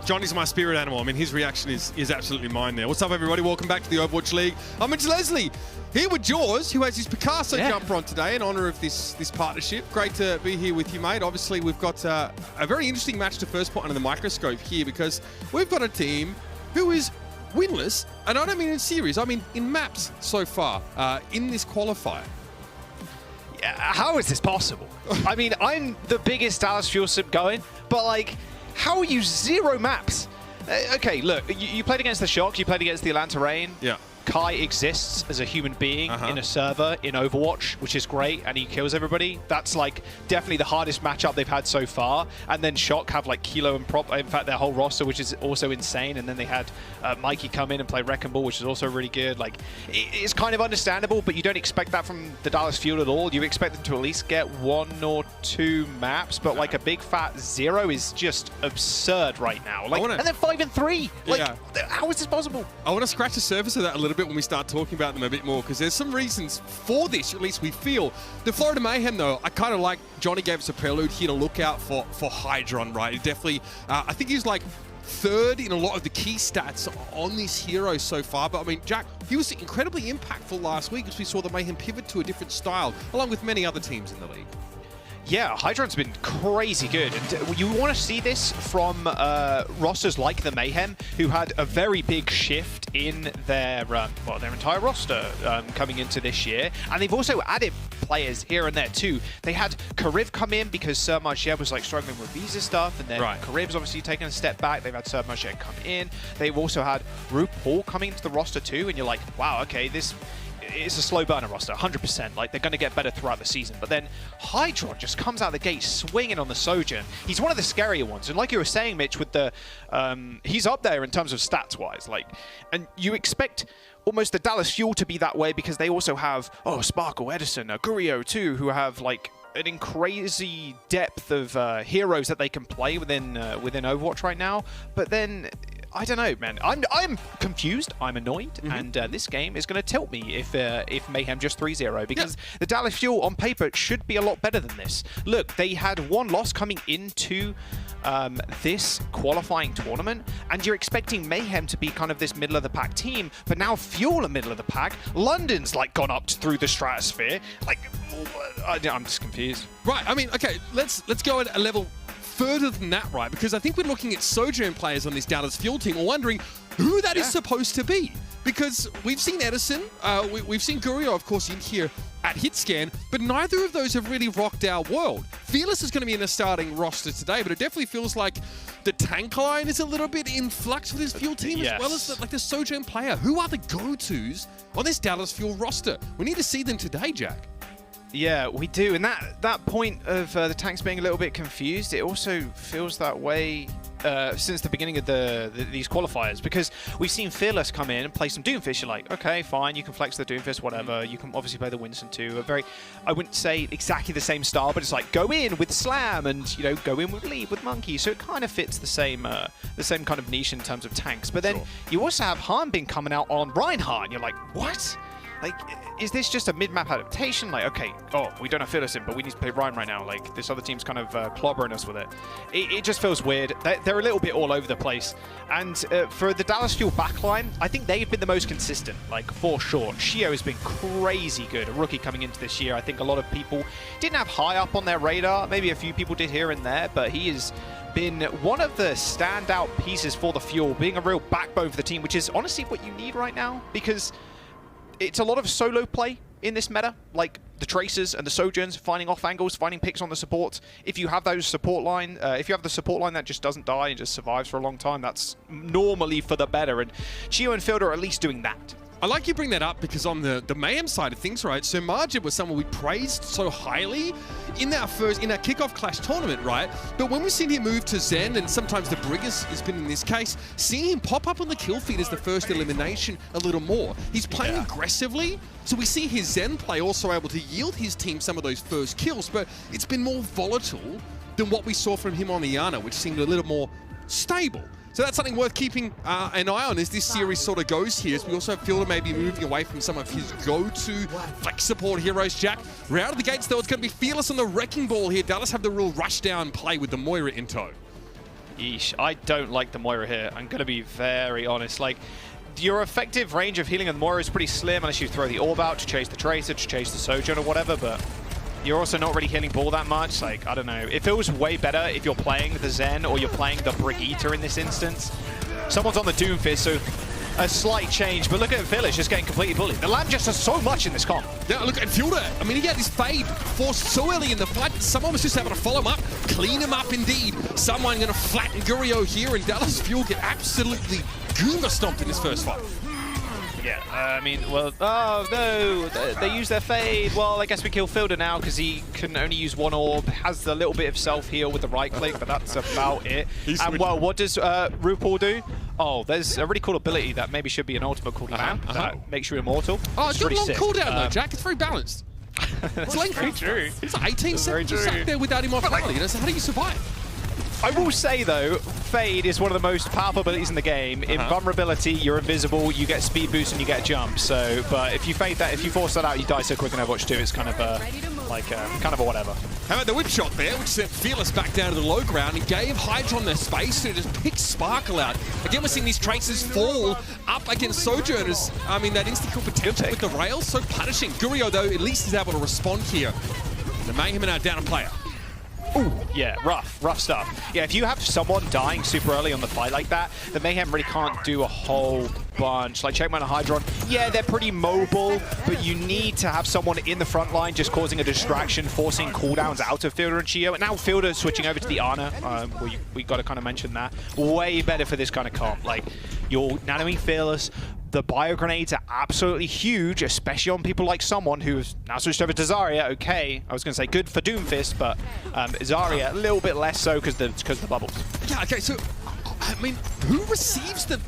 Johnny's my spirit animal. I mean, his reaction is absolutely mine there. What's up, everybody? Welcome back to the Overwatch League. I'm Mitch Leslie, here with Jaws, who has his Picasso jumper on today in honor of this partnership. Great to be here with you, mate. Obviously, we've got a very interesting match to first put under the microscope here because we've got a team who is winless, and I don't mean in series, I mean in maps so far in this qualifier. How is this possible? I mean, I'm the biggest Dallas Fuel sub going, but like, how are you 0 maps? Okay, look, you played against the Shock, you played against the Atlanta Reign. Yeah. Kai exists as a human being in a server in Overwatch, which is great, and he kills everybody. That's like definitely the hardest matchup they've had so far. And then Shock have like Kilo and Prop, in fact their whole roster, which is also insane. And then they had Mikey come in and play Wrecking Ball, which is also really good. Like, it's kind of understandable, but you don't expect that from the Dallas Fuel at all. You expect them to at least get 1 or 2 maps, but like a big fat 0 is just absurd right now. Like, and then 5 and 3. Like, how is this possible? I want to scratch the surface of that a little bit when we start talking about them a bit more, because there's some reasons for this, at least we feel. The Florida Mayhem, though, I kind of like, Johnny gave us a prelude here to look out for Hydron, right? He definitely, I think he's like 3rd in a lot of the key stats on this hero so far. But I mean, Jack, he was incredibly impactful last week as we saw the Mayhem pivot to a different style, along with many other teams in the league. Yeah, Hydron's been crazy good, and you want to see this from rosters like the Mayhem, who had a very big shift in their their entire roster coming into this year, and they've also added players here and there too. They had Kariv come in because Sir Marchia was like struggling with visa stuff, and then Kariv's obviously taken a step back. They've had Sir Marchia come in. They've also had RuPaul coming into the roster too, and you're like, wow, okay, this it's a slow burner roster, 100%. Like, they're going to get better throughout the season. But then Hydron just comes out of the gate swinging on the Sojourn. He's one of the scarier ones. And like you were saying, Mitch, with the he's up there in terms of stats-wise. Like, and you expect almost the Dallas Fuel to be that way because they also have, Sparkle, Edison, Gurio too, who have like an crazy depth of heroes that they can play within Overwatch right now. But then, I don't know, man. I'm confused. I'm annoyed, and this game is going to tilt me if Mayhem just 3-0 because the Dallas Fuel on paper should be a lot better than this. Look, they had 1 loss coming into this qualifying tournament, and you're expecting Mayhem to be kind of this middle of the pack team, but now Fuel are middle of the pack. London's like gone up through the stratosphere. Like, I'm just confused. Right. I mean, okay, let's go at a level further than that, right? Because I think we're looking at Sojourn players on this Dallas Fuel team and wondering who that is supposed to be. Because we've seen Edison, we've seen Gurio, of course, in here at HitScan, but neither of those have really rocked our world. Fearless is going to be in the starting roster today, but it definitely feels like the tank line is a little bit in flux with this Fuel team, as well as the Sojourn player. Who are the go-tos on this Dallas Fuel roster? We need to see them today, Jack. Yeah, we do. And that point of the tanks being a little bit confused, it also feels that way since the beginning of these qualifiers, because we've seen Fearless come in and play some Doomfist. You're like, okay, fine, you can flex the Doomfist, whatever. You can obviously play the Winston too. I wouldn't say exactly the same style, but it's like go in with Slam and, you know, go in with Lead with Monkey. So it kind of fits the same kind of niche in terms of tanks. But then you also have Harmbin coming out on Reinhardt, and you're like, what? Like, is this just a mid-map adaptation? Like, okay, we don't have Fearless in, but we need to play Ryan right now. Like, this other team's kind of clobbering us with it. It just feels weird. They're a little bit all over the place. And for the Dallas Fuel backline, I think they've been the most consistent, like, for sure. Shio has been crazy good. A rookie coming into this year. I think a lot of people didn't have high up on their radar. Maybe a few people did here and there, but he has been one of the standout pieces for the Fuel, being a real backbone for the team, which is honestly what you need right now, because it's a lot of solo play in this meta, like the Tracers and the Sojourns finding off angles, finding picks on the supports. If you have those support line, if you have the support line that just doesn't die and just survives for a long time, that's normally for the better. And Chio and Field are at least doing that. I like you bring that up because on the Mayhem side of things, right, so Margit was someone we praised so highly in our kickoff clash tournament, right? But when we've seen him move to Zen, and sometimes the Brig has been in this case, seeing him pop up on the kill feed as the first elimination a little more. He's playing aggressively, so we see his Zen play also able to yield his team some of those first kills, but it's been more volatile than what we saw from him on the Iana, which seemed a little more stable. So that's something worth keeping an eye on as this series sort of goes here. As we also feel to maybe moving away from some of his go-to flex support heroes, Jack. Right out of the gates, though, it's going to be Fearless on the Wrecking Ball here. Dallas have the real rush down play with the Moira in tow. Yeesh, I don't like the Moira here. I'm going to be very honest. Like, your effective range of healing on the Moira is pretty slim unless you throw the Orb out to chase the Tracer, to chase the Sojourn or whatever, but you're also not really healing ball that much. Like, I don't know. It feels way better if you're playing the Zen or you're playing the Brigitte in this instance. Someone's on the Doomfist, so a slight change, but look at Village just getting completely bullied. The Lamb just does so much in this comp. Yeah, look at Fielder. I mean, he had this fade forced so early in the fight. Someone was just able to follow him up, clean him up indeed. Someone going to flatten Gurio here, and Dallas Fuel get absolutely Goomba stomped in this first fight. Yeah, I mean, well, oh no, they use their fade. Well, I guess we kill Fielder now because he can only use one orb, has a little bit of self-heal with the right click, but that's about it. And well, what does RuPaul do? Oh, there's a really cool ability that maybe should be an ultimate called Lamb that makes you immortal. Oh, it's got a really long sick. cooldown though, Jack. It's very balanced. It's like very true. It's like 18 seconds you sat there without immortality. So how do you survive? I will say though, Fade is one of the most powerful abilities in the game. In vulnerability, you're invisible, you get speed boost, and you get a jump. So, but if you fade that, if you force that out, you die so quick in Overwatch 2. It's kind of a kind of a whatever. How about the whip shot there, which sent Fearless back down to the low ground and gave Hydron their space to just pick Sparkle out. Again, we're seeing these Tracers fall up against Sojourners. I mean, that instant kill potential with the rails, so punishing. Gurio, though, at least is able to respond here. The Mayhem are now down a player. Ooh, yeah, rough stuff. Yeah, if you have someone dying super early on the fight like that, the Mayhem really can't do a whole bunch. Like Checkmate and Hydron, yeah, they're pretty mobile, but you need to have someone in the front line just causing a distraction, forcing cooldowns out of Fielder and Chio. And now Fielder switching over to the Ana. We got to kind of mention that. Way better for this kind of comp. Like, you're nanoing Fearless. The bio grenades are absolutely huge, especially on people like someone who's now switched over to Zarya. Okay, I was going to say good for Doomfist, but Zarya a little bit less so because of the bubbles. Yeah, okay, so, I mean, who receives the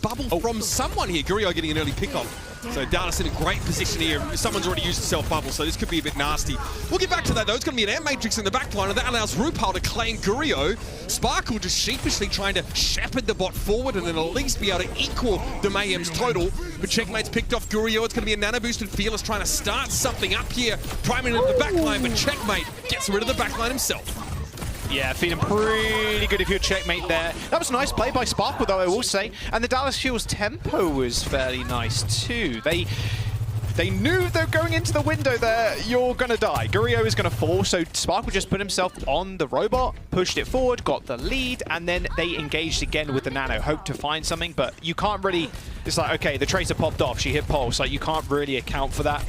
bubble from someone here? Gurio getting an early pick-off. So Dallas in a great position here. Someone's already used the self-bubble, so this could be a bit nasty. We'll get back to that, though. It's going to be an Ant Matrix in the back line, and that allows RuPaul to claim Gurio. Sparkle just sheepishly trying to shepherd the bot forward and then at least be able to equal the Mayhem's total. But Checkmate's picked off Gurio. It's going to be a nano boosted Fearless trying to start something up here, priming into the back line, but Checkmate gets rid of the back line himself. Yeah, feeling pretty good if you're Checkmate there. That was a nice play by Sparkle, though, I will say. And the Dallas Fuel's tempo was fairly nice, too. They knew they're going into the window there. You're going to die. Gurio is going to fall, so Sparkle just put himself on the robot, pushed it forward, got the lead, and then they engaged again with the nano. Hoped to find something, but you can't really... It's like, okay, the Tracer popped off. She hit Pulse. Like, you can't really account for that.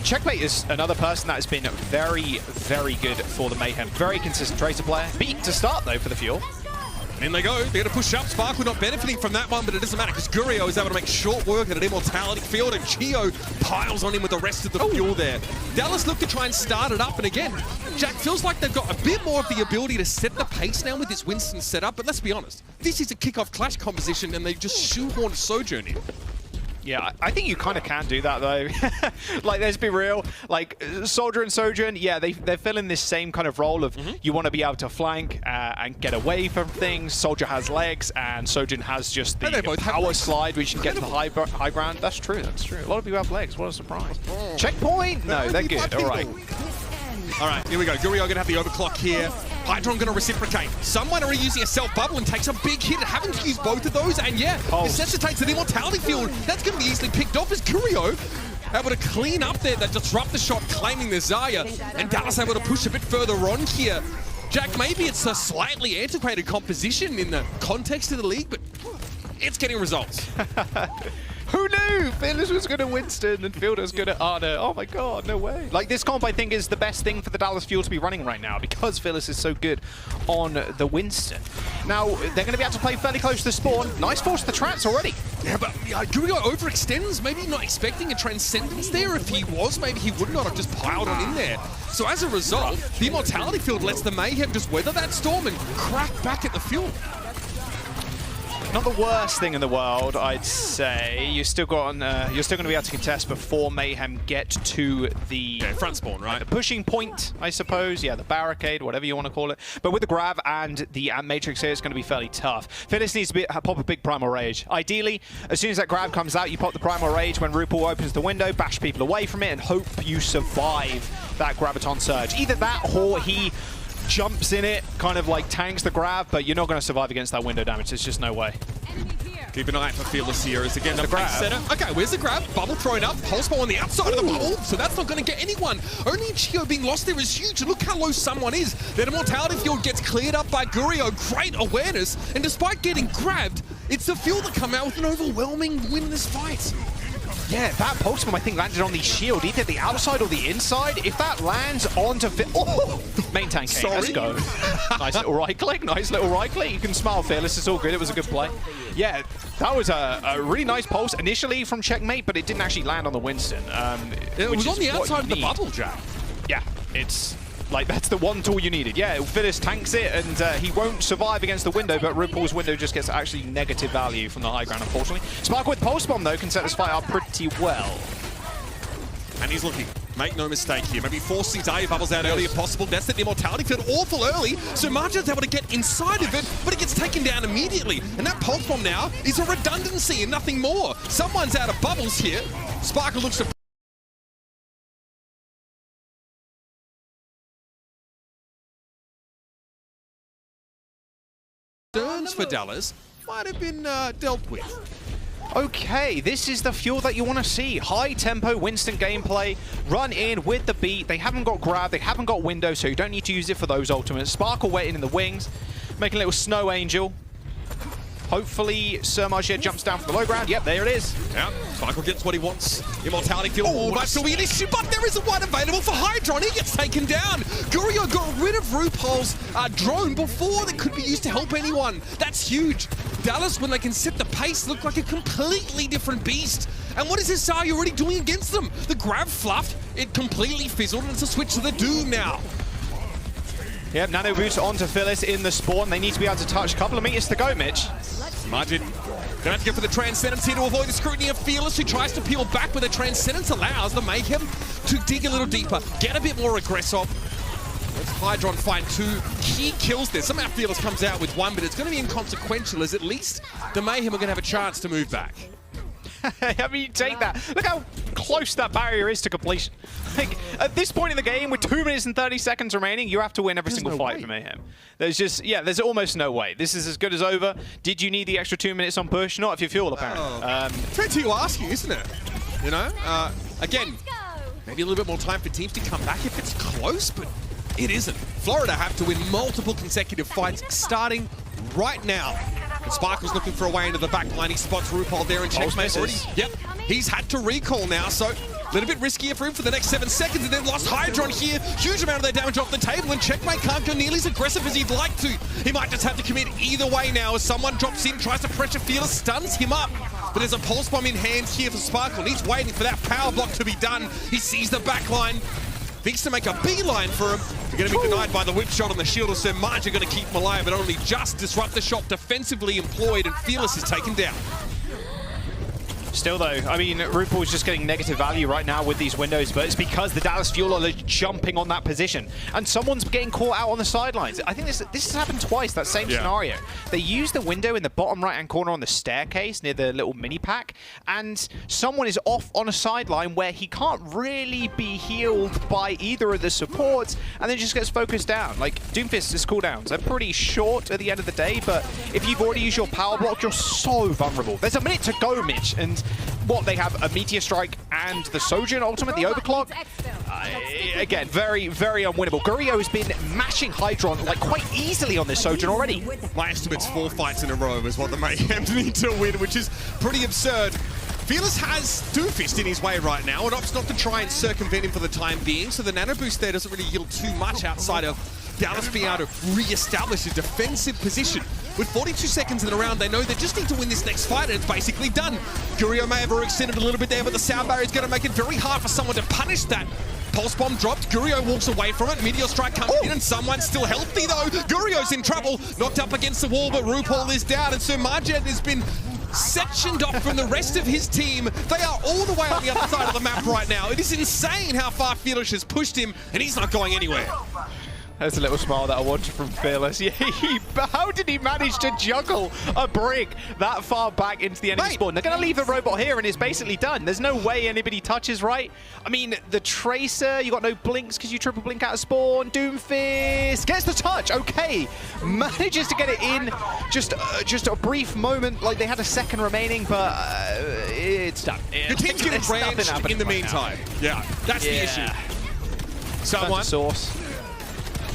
Checkmate is another person that has been very, very good for the Mayhem. Very consistent Tracer player. Beat to start, though, for the Fuel. In they go. They're going to push up. Sparkle not benefiting from that one, but it doesn't matter because Gurio is able to make short work at an immortality field, and Chio piles on him with the rest of the fuel there. Dallas look to try and start it up, and again, Jack feels like they've got a bit more of the ability to set the pace now with this Winston setup, but let's be honest, this is a kickoff clash composition, and they just shoehorned Sojourn in. Yeah, I think you kind of can do that, though. Like, let's be real. Like, Soldier and Sojourn, yeah, they're filling this same kind of role of you want to be able to flank and get away from things. Soldier has legs, and Sojourn has just the power slide, which you can get to the high ground. That's true, that's true. A lot of people have legs. What a surprise. Checkpoint? No, they're good. All right. All right, here we go. Gurio going to have the overclock here. Hydron going to reciprocate. Someone already using a self-bubble and takes a big hit. Having to use both of those, and yeah, necessitates an immortality field. That's going to be easily picked off as Gurio able to clean up there, that disrupt the shot, claiming the Zarya, and Dallas able to push a bit further on here. Jack, maybe it's a slightly antiquated composition in the context of the league, but it's getting results. Who knew? Fearless was going to Winston and Fielder's going to Ana. Oh my god, no way. Like, this comp, I think, is the best thing for the Dallas Fuel to be running right now because Fearless is so good on the Winston. Now, they're going to be able to play fairly close to the spawn. Nice force to the traps already. Yeah, but Gurio overextends, maybe not expecting a Transcendence there. If he was, maybe he would not have just piled on in there. So as a result, the Immortality field lets the Mayhem just weather that storm and crack back at the fuel. Not the worst thing in the world, I'd say. You're still going to be able to contest before Mayhem get to the front spawn, right? The pushing point, I suppose. Yeah, the barricade, whatever you want to call it. But with the grab and the Ant Matrix here, it's going to be fairly tough. Fearless needs to pop a big Primal Rage. Ideally, as soon as that grab comes out, you pop the Primal Rage when RuPaul opens the window, bash people away from it, and hope you survive that Graviton Surge. Either that, or he jumps in it, kind of like tanks the grab, but you're not going to survive against that window damage. There's just no way. Keep an eye for Fearless here as again the grab. setter. Okay, where's the grab? Bubble thrown up. Pulse bomb on the outside of the bubble, so that's not going to get anyone. Only Chio being lost there is huge. Look how low someone is. Their mortality field gets cleared up by Gurio. Great awareness, and despite getting grabbed, it's the Fuel that come out with an overwhelming win in this fight. Yeah, that pulse bomb I think landed on the shield, either the outside or the inside. If that lands onto main tank, sorry. Let's go. Nice little right click, nice little right click. You can smile, Fearless, it's all good, it was a good play. Yeah, that was a really nice pulse initially from Checkmate, but it didn't actually land on the Winston. It was on the outside of the bubble, Jack. Yeah, it's like that's the one tool you needed. Yeah, Fearless tanks it, and he won't survive against the window, but RuPaul's window just gets actually negative value from the high ground, unfortunately. Sparkle with Pulse Bomb, though, can set this fight up pretty well. And he's looking. Make no mistake here. Maybe forcing Daya bubbles out early if possible. That's the immortality field awful early. So Margin's able to get inside of it, but it gets taken down immediately. And that Pulse Bomb now is a redundancy and nothing more. Someone's out of bubbles here. Sparkle looks to for Dallas might have been dealt with. Okay, this is the Fuel that you want to see. High tempo Winston gameplay, run in with the beat. They haven't got grab, they haven't got window, so you don't need to use it for those ultimates. Sparkle waiting in the wings, making a little snow angel. Hopefully, Sir Margier jumps down from the low ground. Yep, there it is. Yeah, Sparkle gets what he wants. Immortality field might still be an issue, but there isn't one available for Hydron. He gets taken down. Gurio got rid of RuPaul's drone before that could be used to help anyone. That's huge. Dallas, when they can set the pace, look like a completely different beast. And what is this Zarya already doing against them? The grab fluffed, it completely fizzled, and it's a switch to the Doom now. Yep, Nano Boost onto Phyllis in the spawn. They need to be able to touch. A couple of meters to go, Mitch. Margin gonna have to go for the Transcendence here to avoid the scrutiny of Fearless, who tries to peel back, but the Transcendence allows the Mayhem to dig a little deeper, get a bit more aggressive. Let's Hydron find 2 key kills there. Somehow Fearless comes out with 1, but it's going to be inconsequential, as at least the Mayhem are going to have a chance to move back. I mean, you take that. Look how close that barrier is to completion. Like, at this point in the game, with 2 minutes and 30 seconds remaining, you have to win every single fight for Mayhem. There's just, yeah, there's almost no way. This is as good as over. Did you need the extra 2 minutes on push? Not if you Fuel, apparently. Fair to asking, isn't it? You know? Again, maybe a little bit more time for teams to come back if it's close, but it isn't. Florida have to win multiple consecutive fights starting right now. And Sparkle's looking for a way into the back line. He spots RuPaul there and Checkmate already. Yep, he's had to recall now, so a little bit riskier for him for the next 7 seconds, and then lost Hydron here. Huge amount of their damage off the table, and Checkmate can't go nearly as aggressive as he'd like to. He might just have to commit either way now as someone drops in, tries to pressure Fearless, stuns him up. But there's a Pulse Bomb in hand here for Sparkle, and he's waiting for that power block to be done. He sees the back line. Thinks to make a beeline for him. They're going to be denied by the whip shot on the shield, so Marge are going to keep him alive, but only just disrupt the shot defensively employed, and Fearless is taken down. Still, though, I mean, RuPaul's just getting negative value right now with these windows, but it's because the Dallas Fuel are jumping on that position, and someone's getting caught out on the sidelines. I think this has happened twice, that same scenario. They use the window in the bottom right-hand corner on the staircase near the little mini-pack, and someone is off on a sideline where he can't really be healed by either of the supports, and then just gets focused down. Like, Doomfist's cooldowns, they're pretty short at the end of the day, but if you've already used your power block, you're so vulnerable. There's a minute to go, Mitch, and what, they have a Meteor Strike and the Sojourn ultimate, the Overclock. Again, very, very unwinnable. Gurio has been mashing Hydron like quite easily on this Sojourn already. My estimate's 4 fights in a row is what the Mayhem need to win, which is pretty absurd. Fearless has Doomfist in his way right now, and opts not to try and circumvent him for the time being, so the nano boost there doesn't really yield too much outside of Dallas being able to re-establish a defensive position. With 42 seconds in the round, they know they just need to win this next fight, and it's basically done. Gurio may have overextended a little bit there, but the sound barrier is going to make it very hard for someone to punish that. Pulse Bomb dropped, Gurio walks away from it, Meteor Strike comes in, and someone's still healthy though. Gurio's in trouble, knocked up against the wall, but RuPaul is down, and Sir Margin has been sectioned off from the rest of his team. They are all the way on the other side of the map right now. It is insane how far Fearless has pushed him, and he's not going anywhere. There's a little smile that I wanted from Fearless. Yeah, how did he manage to juggle a brick that far back into the enemy spawn? They're going to leave the robot here and it's basically done. There's no way anybody touches, right? I mean, the Tracer, you got no blinks because you triple blink out of spawn. Doomfist gets the touch. Okay. Manages to get it in. Just a brief moment. Like, they had a second remaining, but it's done. The team's getting branched in the meantime. Yeah, that's the issue. Someone. Source.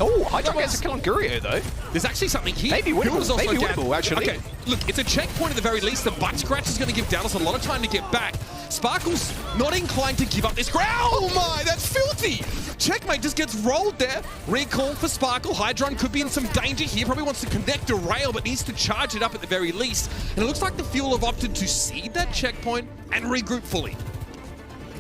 Oh, Hydra gets a kill on Gurio, though. There's actually something here. Maybe winnable, actually. Okay, look, it's a checkpoint at the very least. The butt scratch is going to give Dallas a lot of time to get back. Sparkle's not inclined to give up this ground. Oh my, that's filthy. Checkmate just gets rolled there. Recall for Sparkle. Hydron could be in some danger here. Probably wants to connect a rail, but needs to charge it up at the very least. And it looks like the Fuel have opted to cede that checkpoint and regroup fully.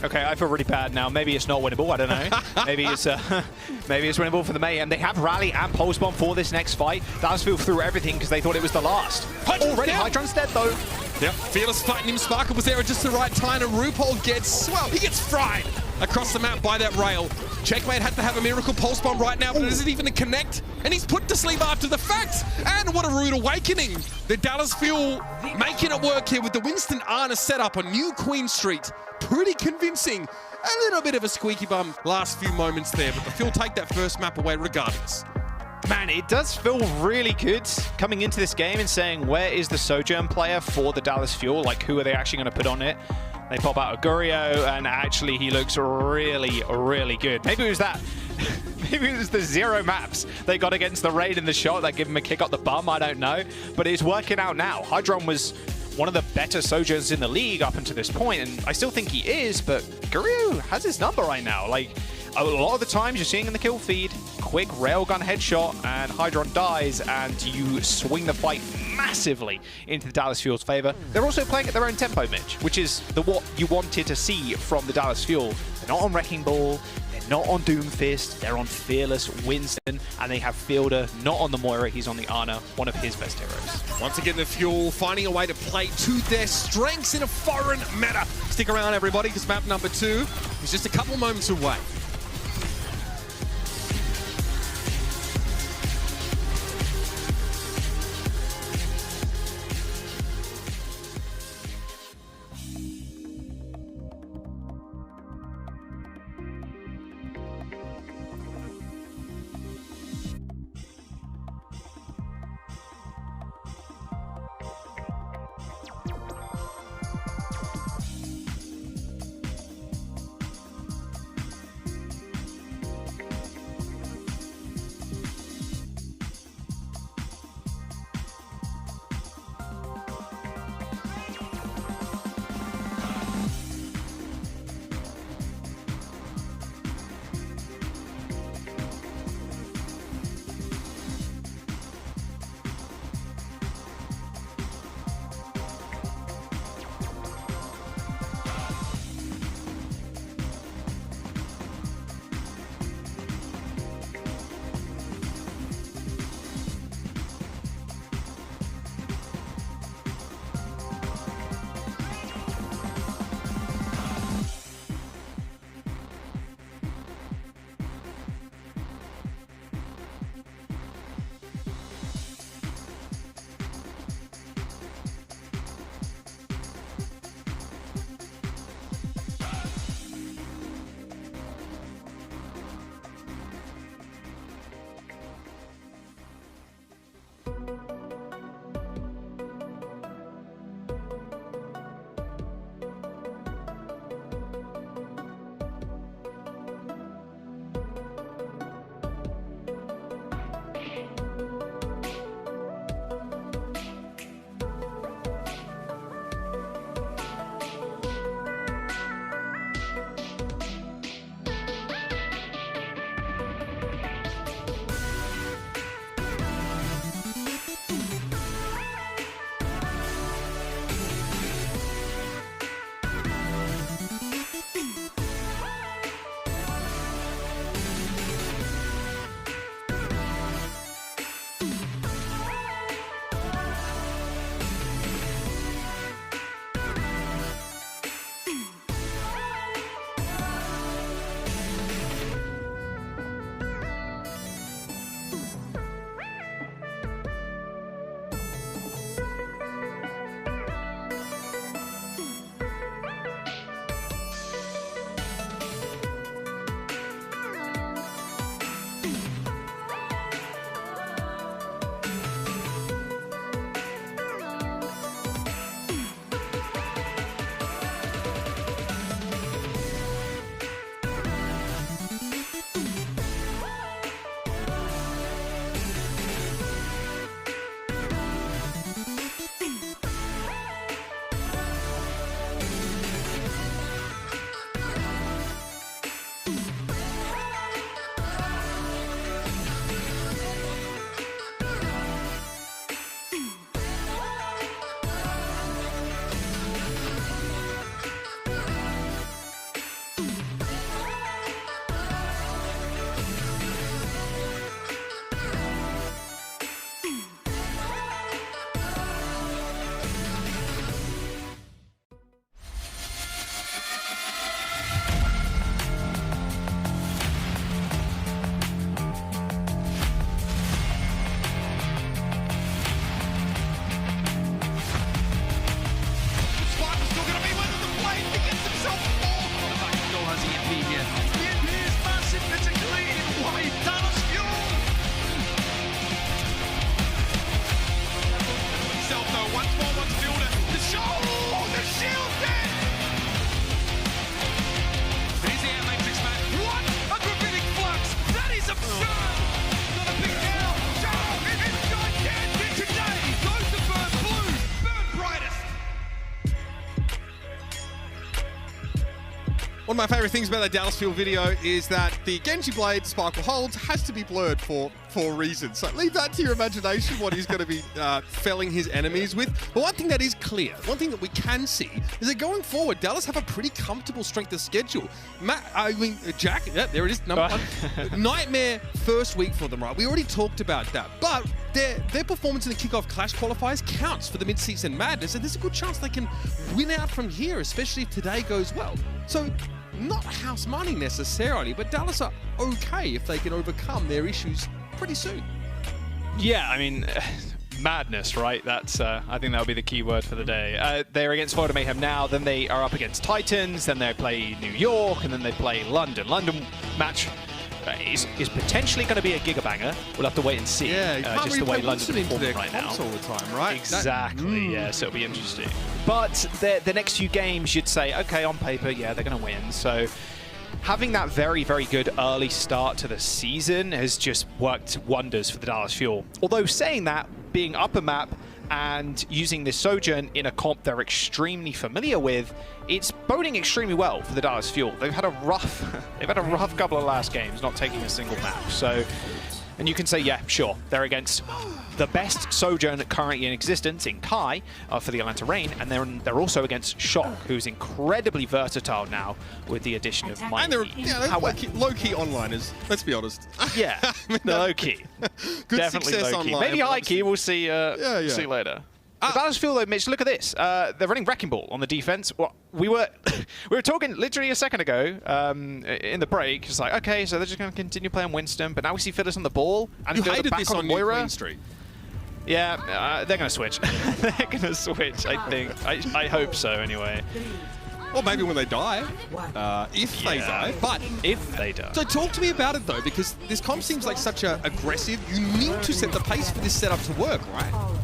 Okay, I feel really bad now. Maybe it's not winnable. I don't know. maybe it's winnable for the Mayhem. They have Rally and Pulse Bomb for this next fight. Dallas flew through everything because they thought it was the last. Already, Hydron's dead though. Yep, Fearless fighting him. Sparkle was there at just the right time, and RuPaul gets, well, he gets fried across the map by that rail. Checkmate had to have a miracle Pulse Bomb right now, but it isn't even a connect, and he's put to sleep after the fact. And what a rude awakening. The Dallas Fuel making it work here with the Winston Arna setup on New Queen Street. Pretty convincing. A little bit of a squeaky bum last few moments there, but the Fuel take that first map away regardless. Man, it does feel really good coming into this game and saying, where is the Sojourn player for the Dallas Fuel? Like, who are they actually going to put on it? They pop out a Gurio, and actually he looks really, really good. Maybe it was that. Maybe it was the 0 maps they got against the Raid in the shot that gave him a kick up the bum. I don't know. But it's working out now. Hydron was one of the better Sojourns in the league up until this point, and I still think he is, but Gurio has his number right now. Like, a lot of the times you're seeing in the kill feed, quick railgun headshot, and Hydron dies, and you swing the fight massively into the Dallas Fuel's favor. They're also playing at their own tempo, Mitch, which is what you wanted to see from the Dallas Fuel. They're not on Wrecking Ball, they're not on Doomfist, they're on Fearless, Winston, and they have Fielder not on the Moira, he's on the Ana, one of his best heroes. Once again, the Fuel finding a way to play to their strengths in a foreign meta. Stick around, everybody, because map number 2 is just a couple moments away. One of my favorite things about that Dallas Fuel video is that the Genji blade Sparkle holds has to be blurred for reasons. So leave that to your imagination, what he's going to be felling his enemies with. But one thing that is clear, one thing that we can see, is that going forward, Dallas have a pretty comfortable strength of schedule. Jack, yeah, there it is, number one. Nightmare first week for them, right? We already talked about that. But their performance in the kickoff Clash qualifiers counts for the Midseason Madness, and there's a good chance they can win out from here, especially if today goes well. So, not house money necessarily, but Dallas are okay if they can overcome their issues pretty soon. Yeah, I mean, madness, right? That's I think that'll be the key word for the day. They're against Florida Mayhem now, then they are up against Titans, then they play New York, and then they play London. London match is potentially going to be a gigabanger. We'll have to wait and see. Yeah, just the way London into performs their right now. all the time, right? Exactly. Yeah, so it'll be interesting. But the next few games, you'd say, okay, on paper, yeah, they're going to win. So having that very, very good early start to the season has just worked wonders for the Dallas Fuel. Although saying that, being upper map and using this Sojourn in a comp they're extremely familiar with, it's boding extremely well for the Dallas Fuel. They've had a rough couple of last games, not taking a single map. So, and you can say, yeah, sure, they're against the best Sojourn currently in existence in Kai for the Atlanta Reign, and they're also against Shock, who's incredibly versatile now with the addition of Mikey. And they're low-key onliners, let's be honest. Yeah, low-key. Good definitely success low-key. online. Maybe high-key, we'll see, see later. The Dallas Fuel, though, Mitch, look at this. They're running Wrecking Ball on the defense. Well, we were talking literally a second ago in the break. It's like, okay, so they're just going to continue playing Winston, but now we see Phyllis on the ball. And you hated back this on Moira. Queen Street. Yeah, they're going to switch. They're going to switch, I think. I hope so, anyway. Or maybe when they die, if they die. But if they die. So talk to me about it, though, because this comp seems like such a aggressive. You need to set the pace for this setup to work, right?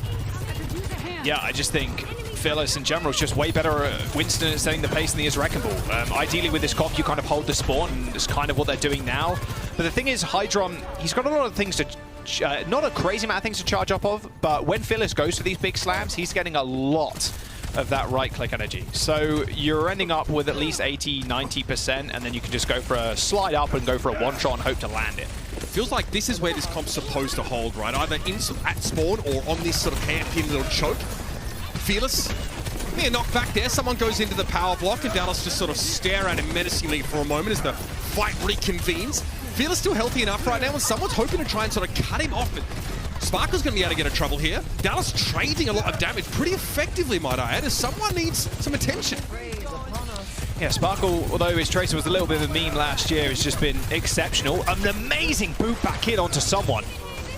Yeah, I just think Phyllis in general is just way better at Winston at setting the pace than he is Wrecking Ball. Ideally with this comp, you kind of hold the spawn, and it's kind of what they're doing now. But the thing is, Hydron, he's got a lot of things to, not a crazy amount of things to charge up of, but when Phyllis goes for these big slams, he's getting a lot of that right-click energy. So you're ending up with at least 80, 90%, and then you can just go for a slide up and go for a one-shot and hope to land it. Feels like this is where this comp's supposed to hold, right? Either at spawn or on this sort of hairpin little choke. Fearless. Yeah, knock back there. Someone goes into the power block, and Dallas just sort of stare at him menacingly for a moment as the fight reconvenes. Fearless still healthy enough right now, and someone's hoping to try and sort of cut him off. But Sparkle's going to be able to get in trouble here. Dallas trading a lot of damage pretty effectively, might I add, as someone needs some attention. Yeah, Sparkle, although his Tracer was a little bit of a meme last year, has just been exceptional. An amazing boot back in onto someone.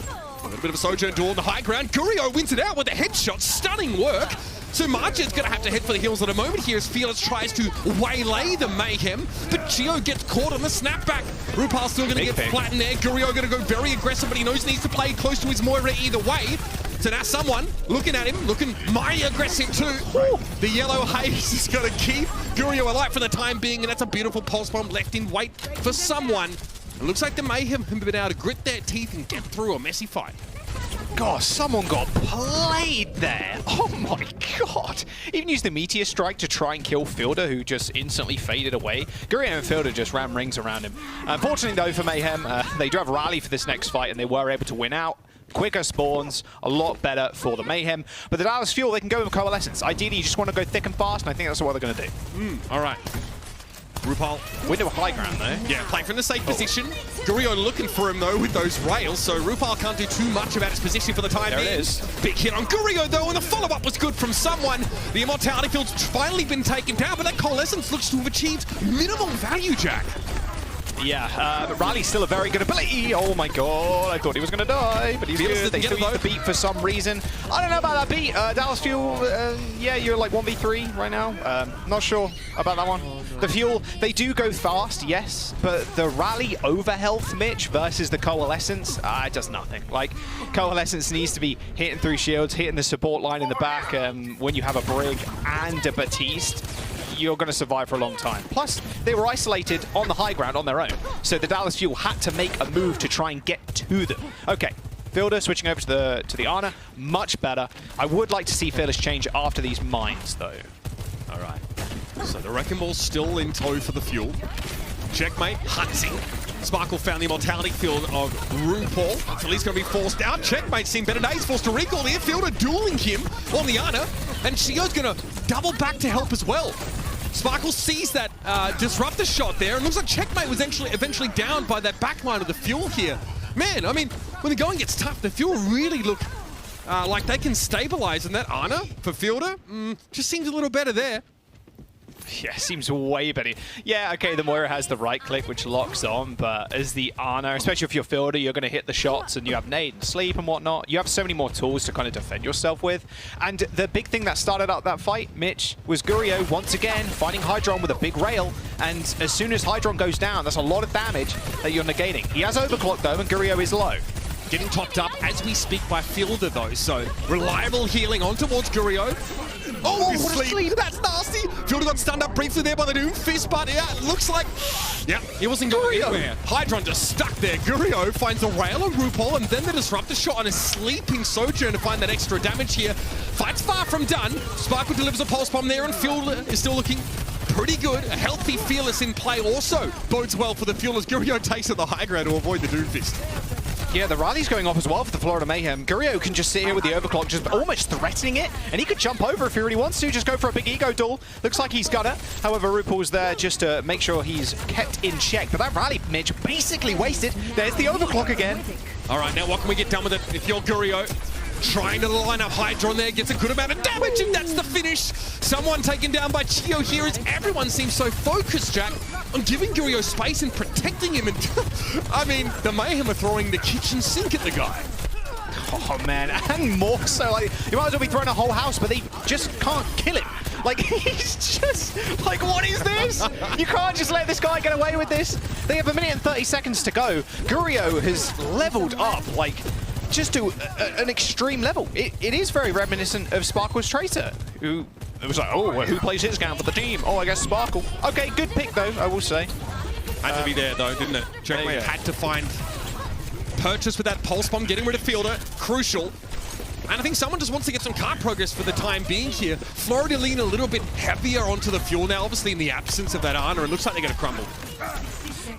A little bit of a Sojourn duel on the high ground. Gurio wins it out with a headshot. Stunning work. So Margin's going to have to head for the hills at a moment here as Fearless tries to waylay the Mayhem, but Gio gets caught on the snapback. Rupal's still going to get flattened there. Gurio going to go very aggressive, but he knows he needs to play close to his Moira either way. So now someone looking at him, looking mighty aggressive too. Woo. The yellow haze is going to keep Gurio alive for the time being, and that's a beautiful pulse bomb left in wait for someone. It looks like the Mayhem have been able to grit their teeth and get through a messy fight. God, someone got played there. Oh my God. Even used the Meteor Strike to try and kill Fielder, who just instantly faded away. Gurio and Fielder just ran rings around him. Unfortunately though for Mayhem, they do have a rally for this next fight, and they were able to win out. Quicker spawns, a lot better for the Mayhem. But the Dallas Fuel, they can go with Coalescence. Ideally, you just want to go thick and fast, and I think that's what they're going to do. All right. Rupal. Window high ground, though. Yeah, playing from the safe position. Gurio looking for him, though, with those rails, so Rupal can't do too much about his position for the time being. There it is. Big hit on Gurio, though, and the follow-up was good from someone. The Immortality Field's finally been taken down, but that Coalescence looks to have achieved minimal value, Jack. Yeah, but Riley's still a very good ability. Oh my God, I thought he was going to die, but he's good. They still use the beat for some reason. I don't know about that beat. Dallas Fuel, yeah, you're like 1v3 right now. Not sure about that one. The Fuel, they do go fast, yes, but the rally over health, Mitch, versus the Coalescence, it does nothing. Like, Coalescence needs to be hitting through shields, hitting the support line in the back. When you have a Brig and a Batiste, you're going to survive for a long time. Plus, they were isolated on the high ground on their own, so the Dallas Fuel had to make a move to try and get to them. Okay, Fielder switching over to the Ana, much better. I would like to see Fearless change after these mines, though. All right. So the Wrecking Ball's still in tow for the fuel. Checkmate, hunting. Sparkle found the immortality field of RuPaul. Until he's going to be forced out. Checkmate's seen better days, forced to recall the infielder, dueling him on the Ana. And Chio's going to double back to help as well. Sparkle sees that disruptor shot there, and looks like Checkmate was eventually downed by that backline of the fuel here. Man, I mean, when the going gets tough, the fuel really look like they can stabilize, and that Ana for Fielder just seems a little better there. Yeah, seems way better. Yeah, okay, the Moira has the right click, which locks on, but as the Ana, especially if you're Fielder, you're going to hit the shots, and you have nade and sleep and whatnot. You have so many more tools to kind of defend yourself with. And the big thing that started out that fight, Mitch, was Gurio once again fighting Hydron with a big rail. And as soon as Hydron goes down, that's a lot of damage that you're negating. He has overclock though, and Gurio is low. Getting topped up as we speak by Fielder though, so reliable healing on towards Gurio. Oh, what a sleep! That's nasty! Fielder got stunned up briefly there by the Doom Fist, but yeah, it looks like... Yeah, he wasn't going anywhere. Hydron just stuck there. Gurio finds the rail on RuPaul, and then the disruptor shot on a sleeping Sojourn to find that extra damage here. Fight's far from done. Sparkle delivers a pulse bomb there, and Fielder is still looking pretty good. A healthy Fearless in play also bodes well for the Fuel as Gurio takes it the high ground to avoid the Doom Fist. Yeah, the rally's going off as well for the Florida Mayhem. Gurio can just sit here with the overclock, just almost threatening it, and he could jump over if he really wants to, just go for a big ego duel. Looks like he's got it. However, RuPaul's there just to make sure he's kept in check. But that rally, Mitch, basically wasted. There's the overclock again. All right, now what can we get done with it? If you're Gurio, trying to line up Hydron there, gets a good amount of damage, and that's the finish. Someone taken down by Chio here as everyone seems so focused, Jack, on giving Gurio space and protecting him. And I mean, the Mayhem are throwing the kitchen sink at the guy. Oh man, and more so, like, you might as well be throwing a whole house, but they just can't kill him. Like, he's just, like, what is this? You can't just let this guy get away with this. They have 1 minute and 30 seconds to go. Gurio has leveled up, like, just to an extreme level. It is very reminiscent of Sparkle's Traitor, who it was like, oh, who plays his game for the team? Oh, I guess Sparkle. Okay, good pick though, I will say. Had to be there though, didn't it? Checkmate had to find purchase with that pulse bomb, getting rid of Fielder, crucial. And I think someone just wants to get some card progress for the time being here. Florida lean a little bit heavier onto the fuel now, obviously in the absence of that Ana. It looks like they're going to crumble.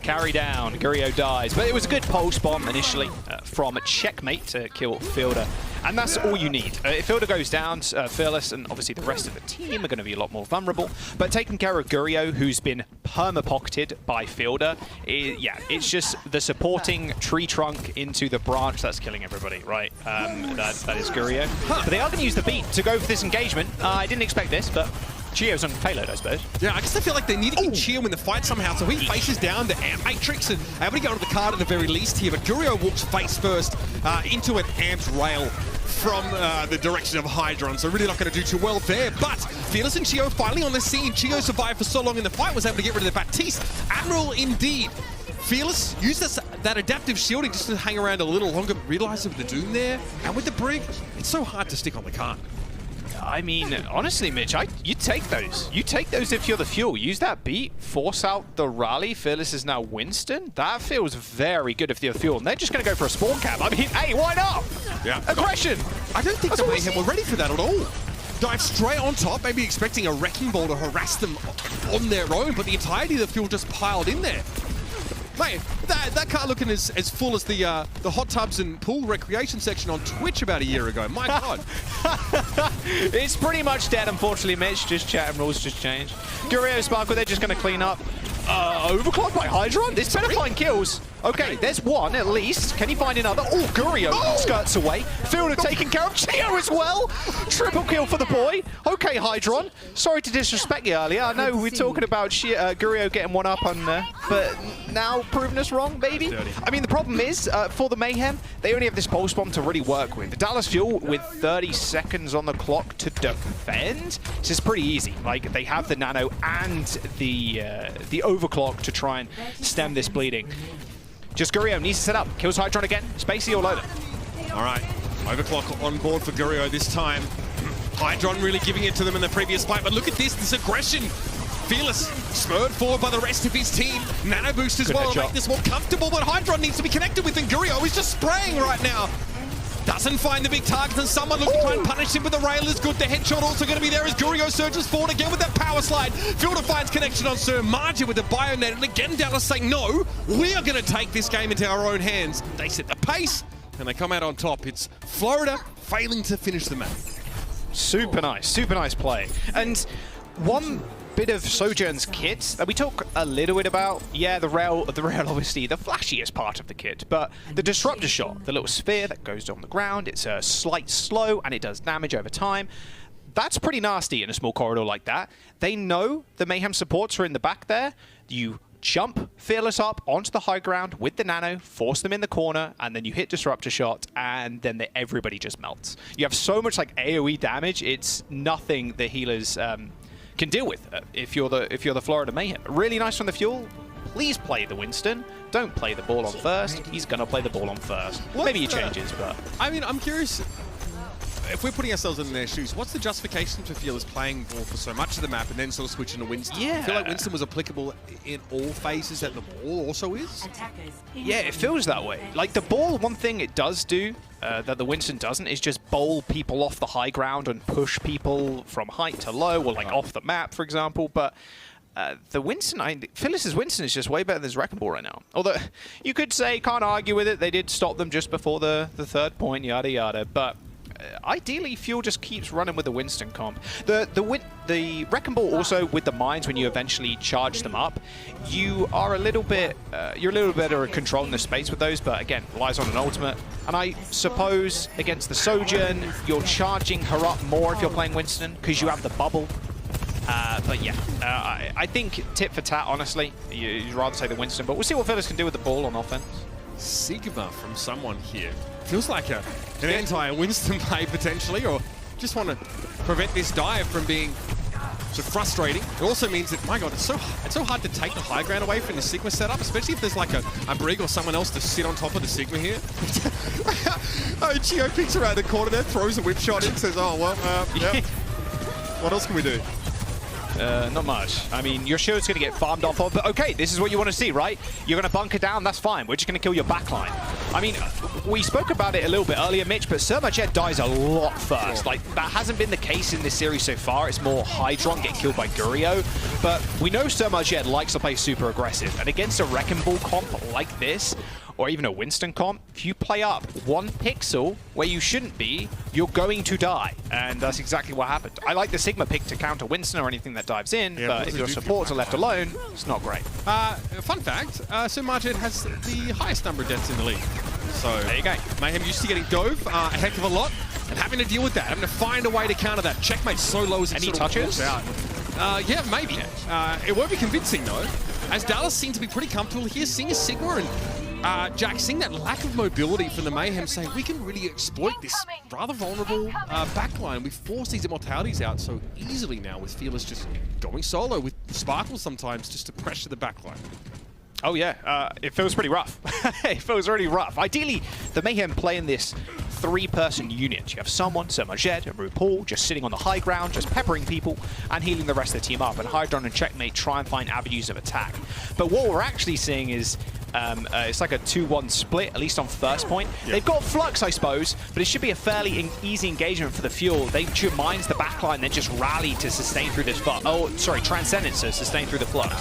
Carry down, Gurio dies. But it was a good pulse bomb initially from Checkmate to kill Fielder. And that's all you need. If Fielder goes down, Fearless and obviously the rest of the team are going to be a lot more vulnerable. But taking care of Gurio, who's been perma-pocketed by Fielder, yeah, it's just the supporting tree trunk into the branch that's killing everybody, right? That is Gurio. But they are going to use the beat to go for this engagement. I didn't expect this, but Chio's on payload, I suppose. Yeah, I guess I feel like they need to keep Chio in the fight somehow, so he faces down the Amp Matrix and able to go to the card at the very least here, but Gurio walks face first into an Amped rail from the direction of Hydron, so really not going to do too well there, but Fearless and Chio finally on the scene. Chio survived for so long in the fight, was able to get rid of the Baptiste. Admiral indeed. Fearless used that adaptive shielding just to hang around a little longer, but realized with the Doom there, and with the Brig, it's so hard to stick on the card. I mean, honestly, Mitch, you take those. You take those if you're the Fuel. Use that beat, force out the rally. Fearless is now Winston. That feels very good if you're the Fuel. And they're just going to go for a spawn cap. I mean, hey, why not? Yeah. Aggression. I don't think the Mayhem were ready for that at all. Dive straight on top, maybe expecting a Wrecking Ball to harass them on their own, but the entirety of the Fuel just piled in there. Mate, that car looking as full as the hot tubs and pool recreation section on Twitch about a year ago. My God. It's pretty much dead, unfortunately, Mitch. Just chat and rules just change. Gurio, Sparkle, they're just going to clean up. Overclock by Hydron? This better find kills. Okay, there's one at least. Can he find another? Oh, Gurio skirts away. Fielder taking care of Chio as well. Triple kill for the boy. Okay, Hydron. Sorry to disrespect you earlier. I know we're talking about Gurio getting one up on there, but now proving us wrong, baby. I mean, the problem is, for the Mayhem, they only have this pulse bomb to really work with. The Dallas Fuel, with 30 seconds on the clock to defend, this is pretty easy. Like, they have the nano and the overclock to try and stem this bleeding. Just Gurio needs to set up. Kills Hydron again. Spacey or loader. All right. Overclock on board for Gurio this time. Hydron really giving it to them in the previous fight, but look at this aggression. Fearless spurred forward by the rest of his team. Nano boost as well to make this more comfortable, but Hydron needs to be connected with, and Gurio is just spraying right now. Doesn't find the big target, and someone looking to try and punish him with the rail is good. The headshot also going to be there as Gurio surges forward again with that power slide. Fielder finds connection on Sir Margin with the Bionet, and again Dallas saying, no, we are going to take this game into our own hands. They set the pace, and they come out on top. It's Florida failing to finish the map. Super nice play. And one bit of Sojourn's kit that we talk a little bit about. Yeah, the rail obviously the flashiest part of the kit, but the disruptor shot, the little sphere that goes on the ground, it's a slight slow and it does damage over time. That's pretty nasty in a small corridor like that. They know the Mayhem supports are in the back there. You jump Fearless up onto the high ground with the nano, force them in the corner, and then you hit disruptor shot, and then everybody just melts. You have so much like AoE damage, it's nothing the healers can deal with if you're the Florida Mayhem. Really nice from the Fuel. Please play the Winston. Don't play the ball on first. He's gonna play the ball on first. Maybe he changes, but I mean, I'm curious. If we're putting ourselves in their shoes, what's the justification for Fearless playing ball for so much of the map and then sort of switching to Winston? Yeah. I feel like Winston was applicable in all phases that the ball also is. Yeah, it feels that way. Like the ball, one thing it does do that the Winston doesn't is just bowl people off the high ground and push people from height to low or like off the map, for example. But the Winston, Fearless's Winston is just way better than his Wrecking Ball right now. Although you could say, can't argue with it, they did stop them just before the third point, yada yada. But ideally, Fuel just keeps running with the Winston comp. The Wrecking Ball also with the mines, when you eventually charge them up, you are a little bit better at controlling the space with those. But again, relies on an ultimate. And I suppose against the Sojourn, you're charging her up more if you're playing Winston because you have the bubble. But yeah, I think tit for tat. Honestly, you'd rather say the Winston. But we'll see what Fearless can do with the ball on offense. Sigma from someone here. Feels like an anti-Winston play potentially, or just want to prevent this dive from being so frustrating. It also means that, my God, it's so hard to take the high ground away from the Sigma setup, especially if there's like a Brig or someone else to sit on top of the Sigma here. Gio peeks around the corner there, throws a whip shot in, says, oh, well, yeah. What else can we do? Not much. I mean, your shield's going to get farmed off of, but okay, this is what you want to see, right? You're going to bunker down, that's fine. We're just going to kill your backline. I mean, we spoke about it a little bit earlier, Mitch, but Sir Margin dies a lot first. Like, that hasn't been the case in this series so far. It's more Hydron getting killed by Gurio, but we know Sir Margin likes to play super aggressive, and against a Wrecking Ball comp like this, or even a Winston comp, if you play up 1 pixel where you shouldn't be, you're going to die. And that's exactly what happened. I like the Sigma pick to counter Winston or anything that dives in, but if your supports are left alone, it's not great. Fun fact, Sir Margin has the highest number of deaths in the league. So there you go. Mayhem used to getting dove a heck of a lot, and having to deal with that, having to find a way to counter that. Checkmate's so low as it Any touches? Out. Yeah, maybe. It won't be convincing though, as Dallas seem to be pretty comfortable here, seeing a Sigma and Jack, seeing that lack of mobility from the Mayhem, saying we can really exploit this rather vulnerable backline. We force these immortalities out so easily now with Fearless just going solo with Sparkle sometimes just to pressure the backline. Oh yeah, it feels pretty rough. It feels really rough. Ideally, the Mayhem play in this 3-person unit. You have someone, Sir Margin and RuPaul, just sitting on the high ground, just peppering people and healing the rest of the team up. And Hydron and Checkmate try and find avenues of attack. But what we're actually seeing is it's like a 2-1 split, at least on first point. Yeah. They've got Flux, I suppose, but it should be a fairly easy engagement for the Fuel. They should mines the backline, then just rally to sustain through this Transcendence to sustain through the Flux.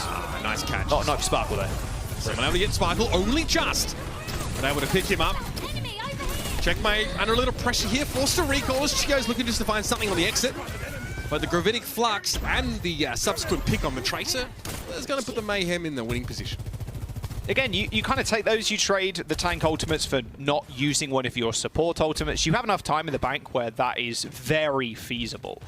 Nice catch. Oh, no, Sparkle though. Someone able to get Sparkle, only just. But able to pick him up. Checkmate under a little pressure here, forced to recall as Chio's looking just to find something on the exit. But the Gravitic Flux and the subsequent pick on the Tracer is going to put the Mayhem in the winning position. Again, you kind of take those, you trade the tank ultimates for not using one of your support ultimates. You have enough time in the bank where that is very feasible.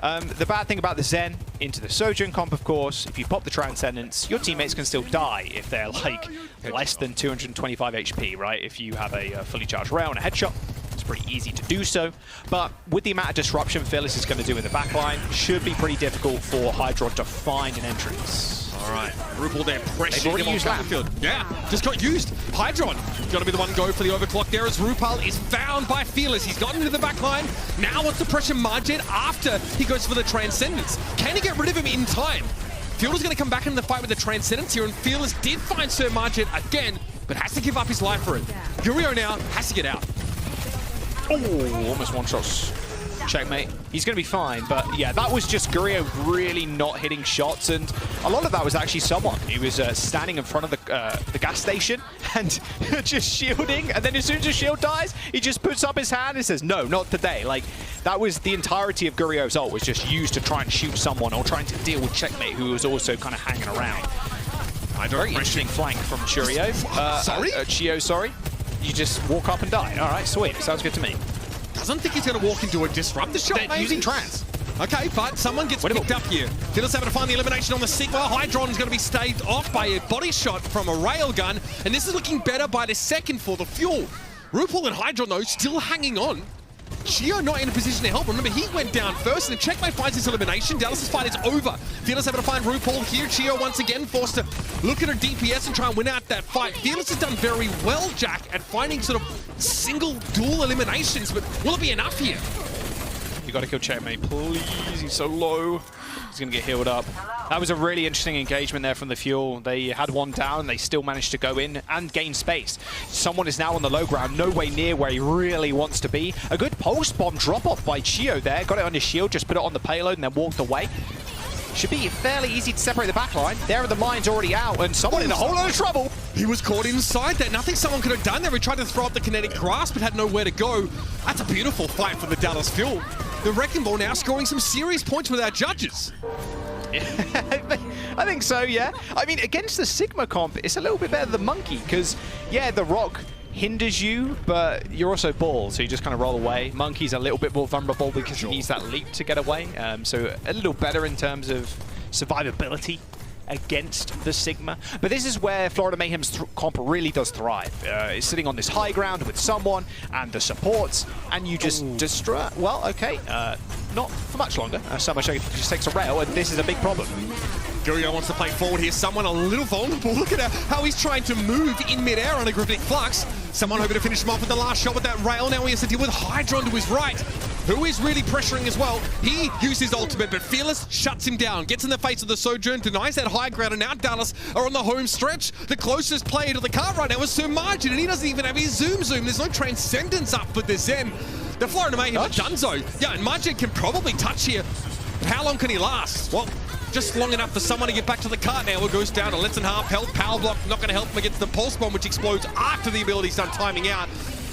The bad thing about the Zen into the Sojourn comp, of course, if you pop the Transcendence, your teammates can still die if they're like less than 225 HP, right? If you have a fully charged rail and a headshot, it's pretty easy to do so. But with the amount of disruption Fearless is going to do in the backline, should be pretty difficult for Hydron to find an entrance. All right, RuPaul there pressuring him on Battlefield. Yeah, just got used. Hydron got to be the one to go for the overclock there as RuPaul is found by Fearless. He's gotten into the back line. Now wants to pressure Margin after he goes for the Transcendence. Can he get rid of him in time? Fielder's going to come back in the fight with the Transcendence here, and Fearless did find Sir Margin again, but has to give up his life for it. Gurio now has to get out. Oh, almost one shots. Checkmate. He's going to be fine, but yeah, that was just Gurio really not hitting shots, and a lot of that was actually someone. He was standing in front of the gas station and just shielding, and then as soon as the shield dies, he just puts up his hand and says, no, not today. Like, that was the entirety of Gurio's ult, was just used to try and shoot someone or trying to deal with Checkmate, who was also kind of hanging around. Very interesting flank from Churio. Chio, sorry. You just walk up and die. All right, sweet. Sounds good to me. Doesn't think he's going to walk into a disrupt the shot, maybe? Using trance. Okay, but someone gets picked up here. Fiddler's having to find the elimination on the Sigma. Hydron is going to be staved off by a body shot from a railgun, and this is looking better by the second for the Fuel. RuPaul and Hydron, though, still hanging on. Chio not in a position to help. Remember, he went down first, and Checkmate finds his elimination. Dallas' fight is over. Fearless having to find RuPaul here. Chio once again forced to look at her DPS and try and win out that fight. Fearless has done very well, Jack, at finding sort of single dual eliminations, but will it be enough here? You gotta kill Checkmate, please. He's so low. He's gonna get healed up. That was a really interesting engagement there from the Fuel. They had one down, they still managed to go in and gain space. Someone is now on the low ground, no way near where he really wants to be. A good pulse bomb drop off by Chio there. Got it on his shield, just put it on the payload and then walked away. Should be fairly easy to separate the backline. There are the mines already out, and someone in a whole lot of trouble. He was caught inside there. Nothing someone could have done there. He tried to throw up the kinetic grasp, but had nowhere to go. That's a beautiful fight for the Dallas Fuel. The Wrecking Ball now scoring some serious points with our judges. I think so, yeah. I mean, against the Sigma comp, it's a little bit better than Monkey, because, yeah, the Rock hinders you, but you're also ball, so you just kind of roll away. Monkey's a little bit more vulnerable because he needs that leap to get away, so a little better in terms of survivability against the Sigma. But this is where Florida Mayhem's comp really does thrive. It's sitting on this high ground with someone and the supports, and you just destroy. Well, okay, not for much longer. So much just takes a rail, and this is a big problem. Gurio wants to play forward here. Someone a little vulnerable. Look at how he's trying to move in midair on a Gravitic Flux. Someone hoping to finish him off with the last shot with that rail. Now he has to deal with Hydron to his right, who is really pressuring as well. He used his ultimate, but Fearless shuts him down, gets in the face of the Sojourn, denies that high ground, and now Dallas are on the home stretch. The closest player to the cart right now is Sir Margin, and he doesn't even have his zoom. There's no Transcendence up for the Zen. The Florida Mayhem are done so. Yeah, and Margin can probably touch here. But how long can he last? Well, just long enough for someone to get back to the cart now. It goes down to less than half health. Power block not going to help him against the pulse bomb, which explodes after the ability's done timing out.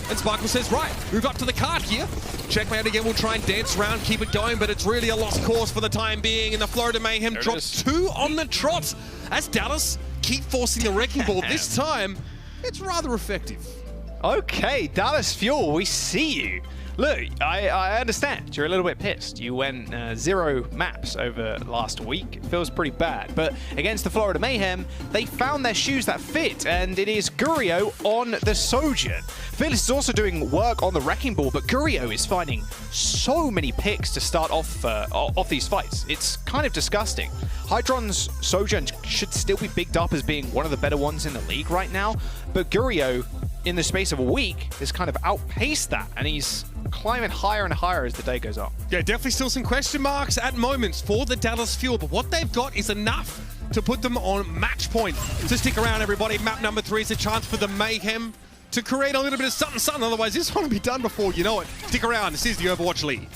And Sparkle says, right, move up to the cart here. Checkmate again, we'll try and dance around, keep it going, but it's really a lost cause for the time being. And the Florida Mayhem drops 2 on the trot as Dallas keep forcing the Wrecking Ball. This time, it's rather effective. Okay, Dallas Fuel, we see you. Look, I understand you're a little bit pissed. You went 0 maps over last week. It feels pretty bad. But against the Florida Mayhem, they found their shoes that fit, and it is Gurio on the Sojourn. Fearless is also doing work on the Wrecking Ball, but Gurio is finding so many picks to start off these fights. It's kind of disgusting. Hydron's Sojourn should still be bigged up as being one of the better ones in the league right now, but Gurio, in the space of a week, has kind of outpaced that, and he's climbing higher and higher as the day goes on. Yeah, definitely still some question marks at moments for the Dallas Fuel, but what they've got is enough to put them on match point. So stick around, everybody. Map number 3 is a chance for the Mayhem to create a little bit of something, otherwise this one will be done before you know it. Stick around, this is the Overwatch League.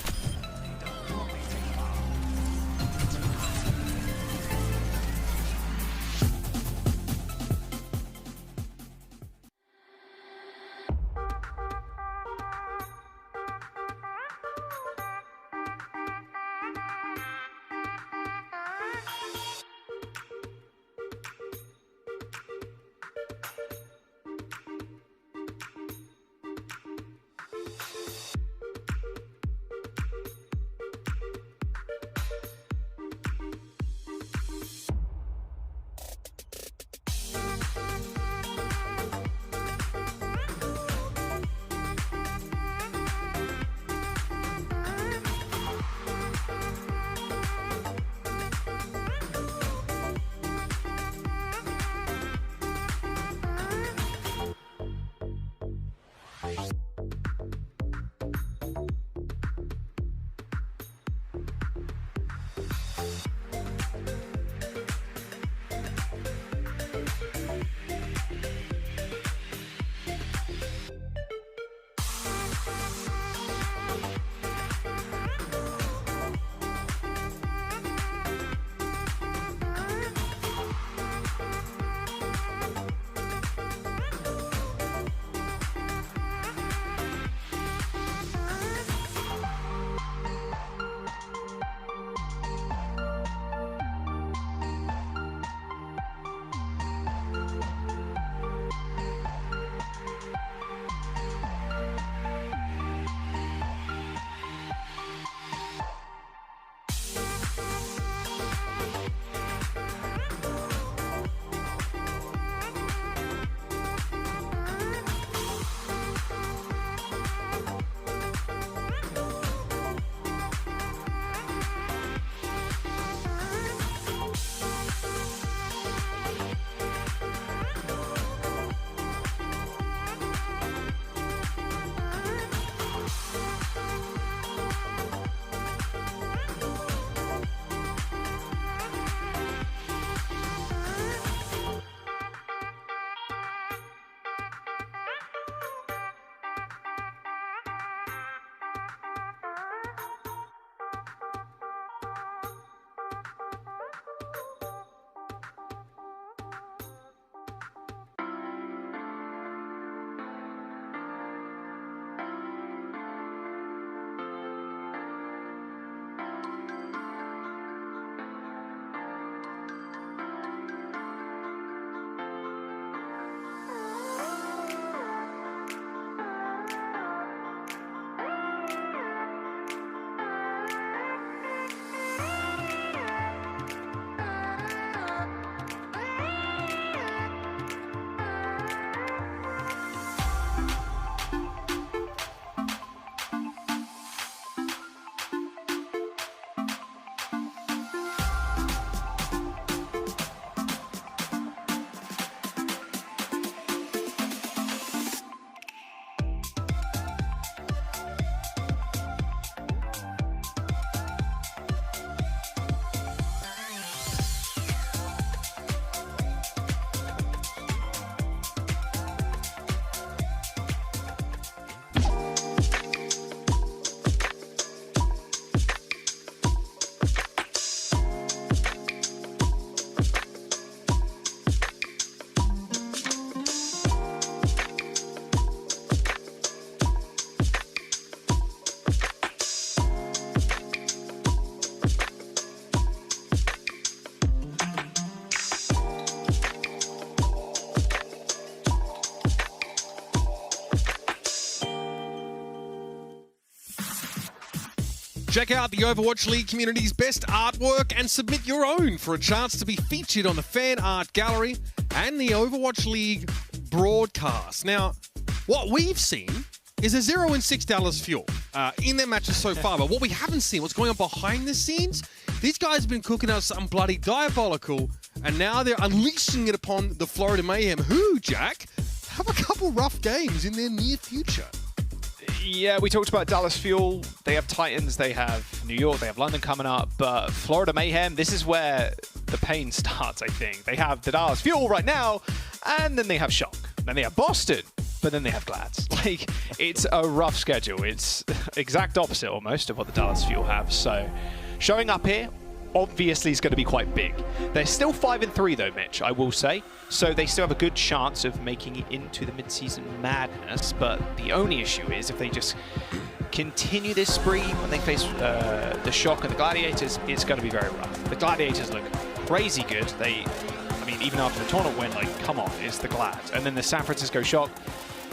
Check out the Overwatch League community's best artwork and submit your own for a chance to be featured on the Fan Art Gallery and the Overwatch League broadcast. Now, what we've seen is a 0-6 Dallas Fuel in their matches so far, but what we haven't seen, what's going on behind the scenes, these guys have been cooking up something bloody diabolical, and now they're unleashing it upon the Florida Mayhem, who, Jack, have a couple rough games in their near future. Yeah, we talked about Dallas Fuel. They have Titans, they have New York, they have London coming up, but Florida Mayhem, this is where the pain starts, I think. They have the Dallas Fuel right now, and then they have Shock. Then they have Boston, but then they have Glads. Like, it's a rough schedule. It's exact opposite almost of what the Dallas Fuel have. So showing up here obviously is going to be quite big. They're still 5-3 though, Mitch, I will say. So they still have a good chance of making it into the Midseason Madness. But the only issue is if they just continue this spree when they face the Shock and the Gladiators, it's going to be very rough. The Gladiators look crazy good. I mean, even after the tournament win, like, come on, it's the Glads. And then the San Francisco Shock.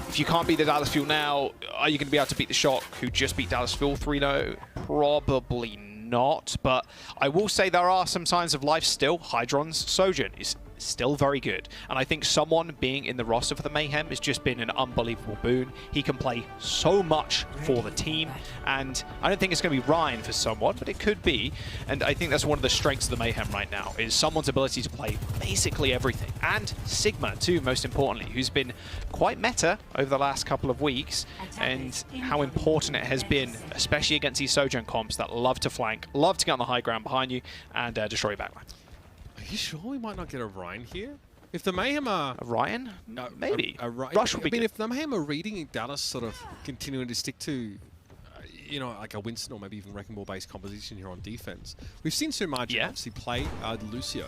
If you can't beat the Dallas Fuel now, are you going to be able to beat the Shock, who just beat Dallas Fuel 3-0? Probably not. But I will say there are some signs of life still. Hydron's Sojourn is still very good. And I think someone being in the roster for the Mayhem has just been an unbelievable boon. He can play so much for the team. And I don't think it's going to be Ryan for someone, but it could be. And I think that's one of the strengths of the Mayhem right now, is someone's ability to play basically everything. And Sigma, too, most importantly, who's been quite meta over the last couple of weeks. And how important it has been, especially against these Sojourn comps that love to flank, love to get on the high ground behind you and destroy your backline. Are you sure we might not get a Ryan here? If the Mayhem are... A Ryan? Maybe. Rush would be good. If the Mayhem are reading Dallas sort of continuing to stick to, you know, like a Winston or maybe even Wrecking Ball-based composition here on defense. We've seen Sumaji obviously play Lucio.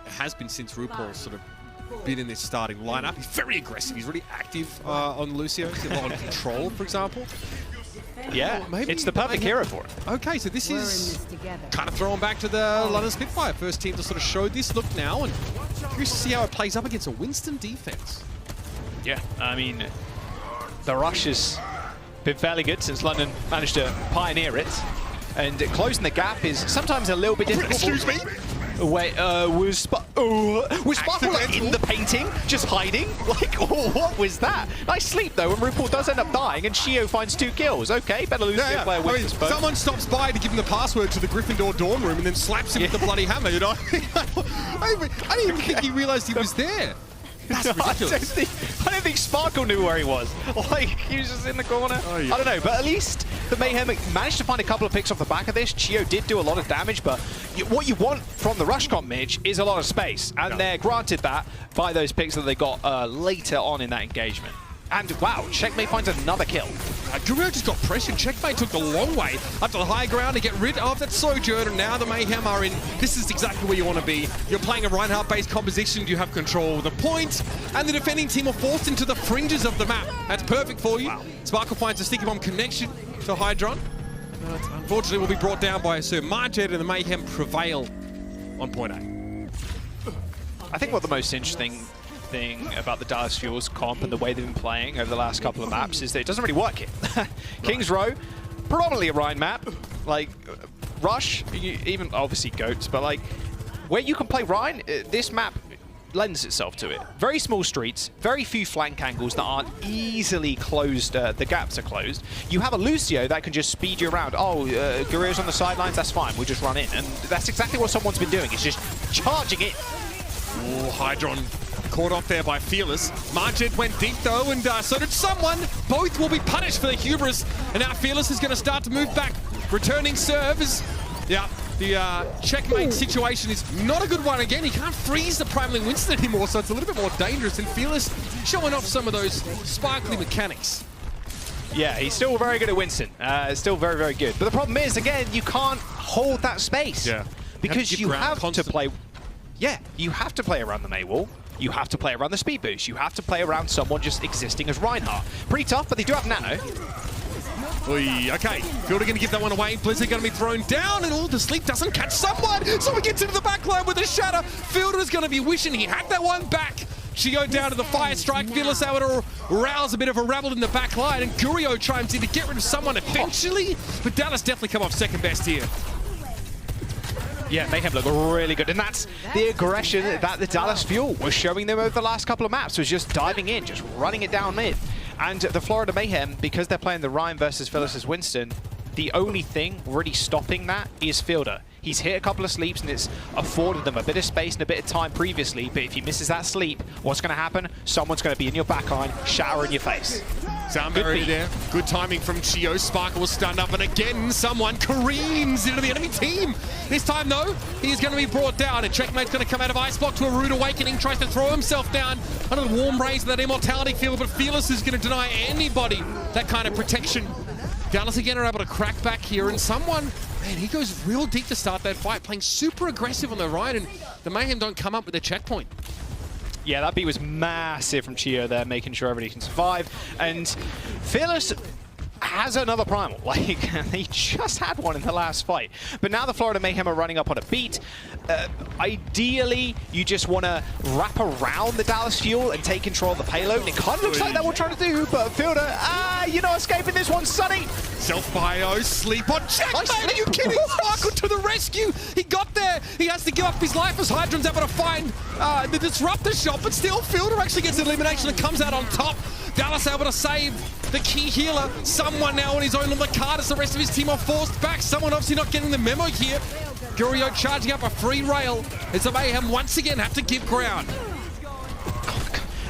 Has been since RuPaul's sort of been in this starting lineup. He's very aggressive. He's really active on Lucio. He's got a lot of control, for example. Yeah, maybe it's the perfect hero for it. Okay, so this is kind of throwing back to the London Spitfire. First team to sort of show this look now, and curious to see how it plays up against a Winston defense. Yeah, I mean, the rush has been fairly good since London managed to pioneer it, and closing the gap is sometimes a little bit difficult. Excuse me? Wait, was Sparkle in the painting, just hiding? Like, what was that? Nice sleep, though, when RuPaul does end up dying and Shio finds 2 kills. Okay, better lose the player with this. Someone stops by to give him the password to the Gryffindor dorm room and then slaps him with the bloody hammer, you know? I didn't even think he realized he was there. That's ridiculous. I don't think Sparkle knew where he was. Like, he was just in the corner. Oh, yeah. I don't know, but at least the Mayhem managed to find a couple of picks off the back of this. Chio did do a lot of damage, but what you want from the rush comp, Mitch, is a lot of space. And they're granted that by those picks that they got later on in that engagement. And wow, Checkmate finds another kill. Guerrero just got pressured. Checkmate took the long way up to the high ground to get rid of that Sojourn, and now the Mayhem are in. This is exactly where you want to be. You're playing a Reinhardt-based composition. You have control of the point, and the defending team are forced into the fringes of the map. That's perfect for you. Wow. Sparkle finds a sticky bomb connection to Hydron. But unfortunately, will be brought down by Sir Marjet, and the Mayhem prevail on point A. I think what the most interesting thing about the Dallas Fuel's comp and the way they've been playing over the last couple of maps is that it doesn't really work here. King's Row, predominantly a Rhine map. Like, Rush, even obviously Goats, but like, where you can play Rhine, this map lends itself to it. Very small streets, very few flank angles that aren't easily closed, the gaps are closed. You have a Lucio that can just speed you around. Oh, Guerrero's on the sidelines, that's fine, we'll just run in. And that's exactly what someone's been doing, it's just charging in. Oh, Hydron caught off there by Fearless. Marjet went deep though, and so did someone. Both will be punished for their hubris, and now Fearless is going to start to move back. Returning serves. Yeah, the checkmate situation is not a good one again. He can't freeze the Primaling Winston anymore, so it's a little bit more dangerous, and Fearless showing off some of those sparkly mechanics. Yeah, he's still very good at Winston. Still very, very good. But the problem is, again, you can't hold that space. Yeah. Because you have to play... Yeah, you have to play around the May wall. You have to play around the speed boost. You have to play around someone just existing as Reinhardt. Pretty tough, but they do have Nano. Oy, okay, Fielder going to give that one away. Blizzard going to be thrown down, and all the sleep doesn't catch someone. Someone gets into the backline with a shatter. Fielder is going to be wishing he had that one back. Chio down to the fire strike. Fearless able to rouse a bit of a rabble in the back line, and Gurio chimes in to get rid of someone eventually, but Dallas definitely come off second best here. Yeah, Mayhem look really good, and that's the aggression that the Dallas Fuel was showing them over the last couple of maps, was just diving in, just running it down mid. And the Florida Mayhem, because they're playing the Ryan versus Phyllis's Winston, the only thing really stopping that is Fielder. He's hit a couple of sleeps, and it's afforded them a bit of space and a bit of time previously, but if he misses that sleep, what's going to happen? Someone's going to be in your backline, shower in your face. Sound barrier there. Good timing from Chio. Sparkle was stunned up, and again, someone careens into the enemy team. This time, though, he is going to be brought down, and Checkmate's going to come out of Ice Block to a rude awakening, tries to throw himself down under the warm rays of that immortality field, but Fearless is going to deny anybody that kind of protection. Dallas again are able to crack back here, and someone, man, he goes real deep to start that fight, playing super aggressive on the right, and the Mayhem don't come up with a checkpoint. Yeah, that beat was massive from Chio there, making sure everybody can survive. And Fearless has another primal. Like, they just had one in the last fight. But now the Florida Mayhem are running up on a beat. Ideally, you just want to wrap around the Dallas Fuel and take control of the payload. It kind of looks like that's what we're trying to do, but Fielder, you're not escaping this one, Sonny. Self-bio, sleep on Checkmate. Are you kidding? Sparkle to the rescue. He got there. He has to give up his life as Hydron's able to find the disruptor shot, but still Fielder actually gets elimination and comes out on top. Dallas able to save the key healer. Someone now on his own on the card as the rest of his team are forced back. Someone obviously not getting the memo here. Gurio charging up a free rail as the Mayhem once again have to give ground.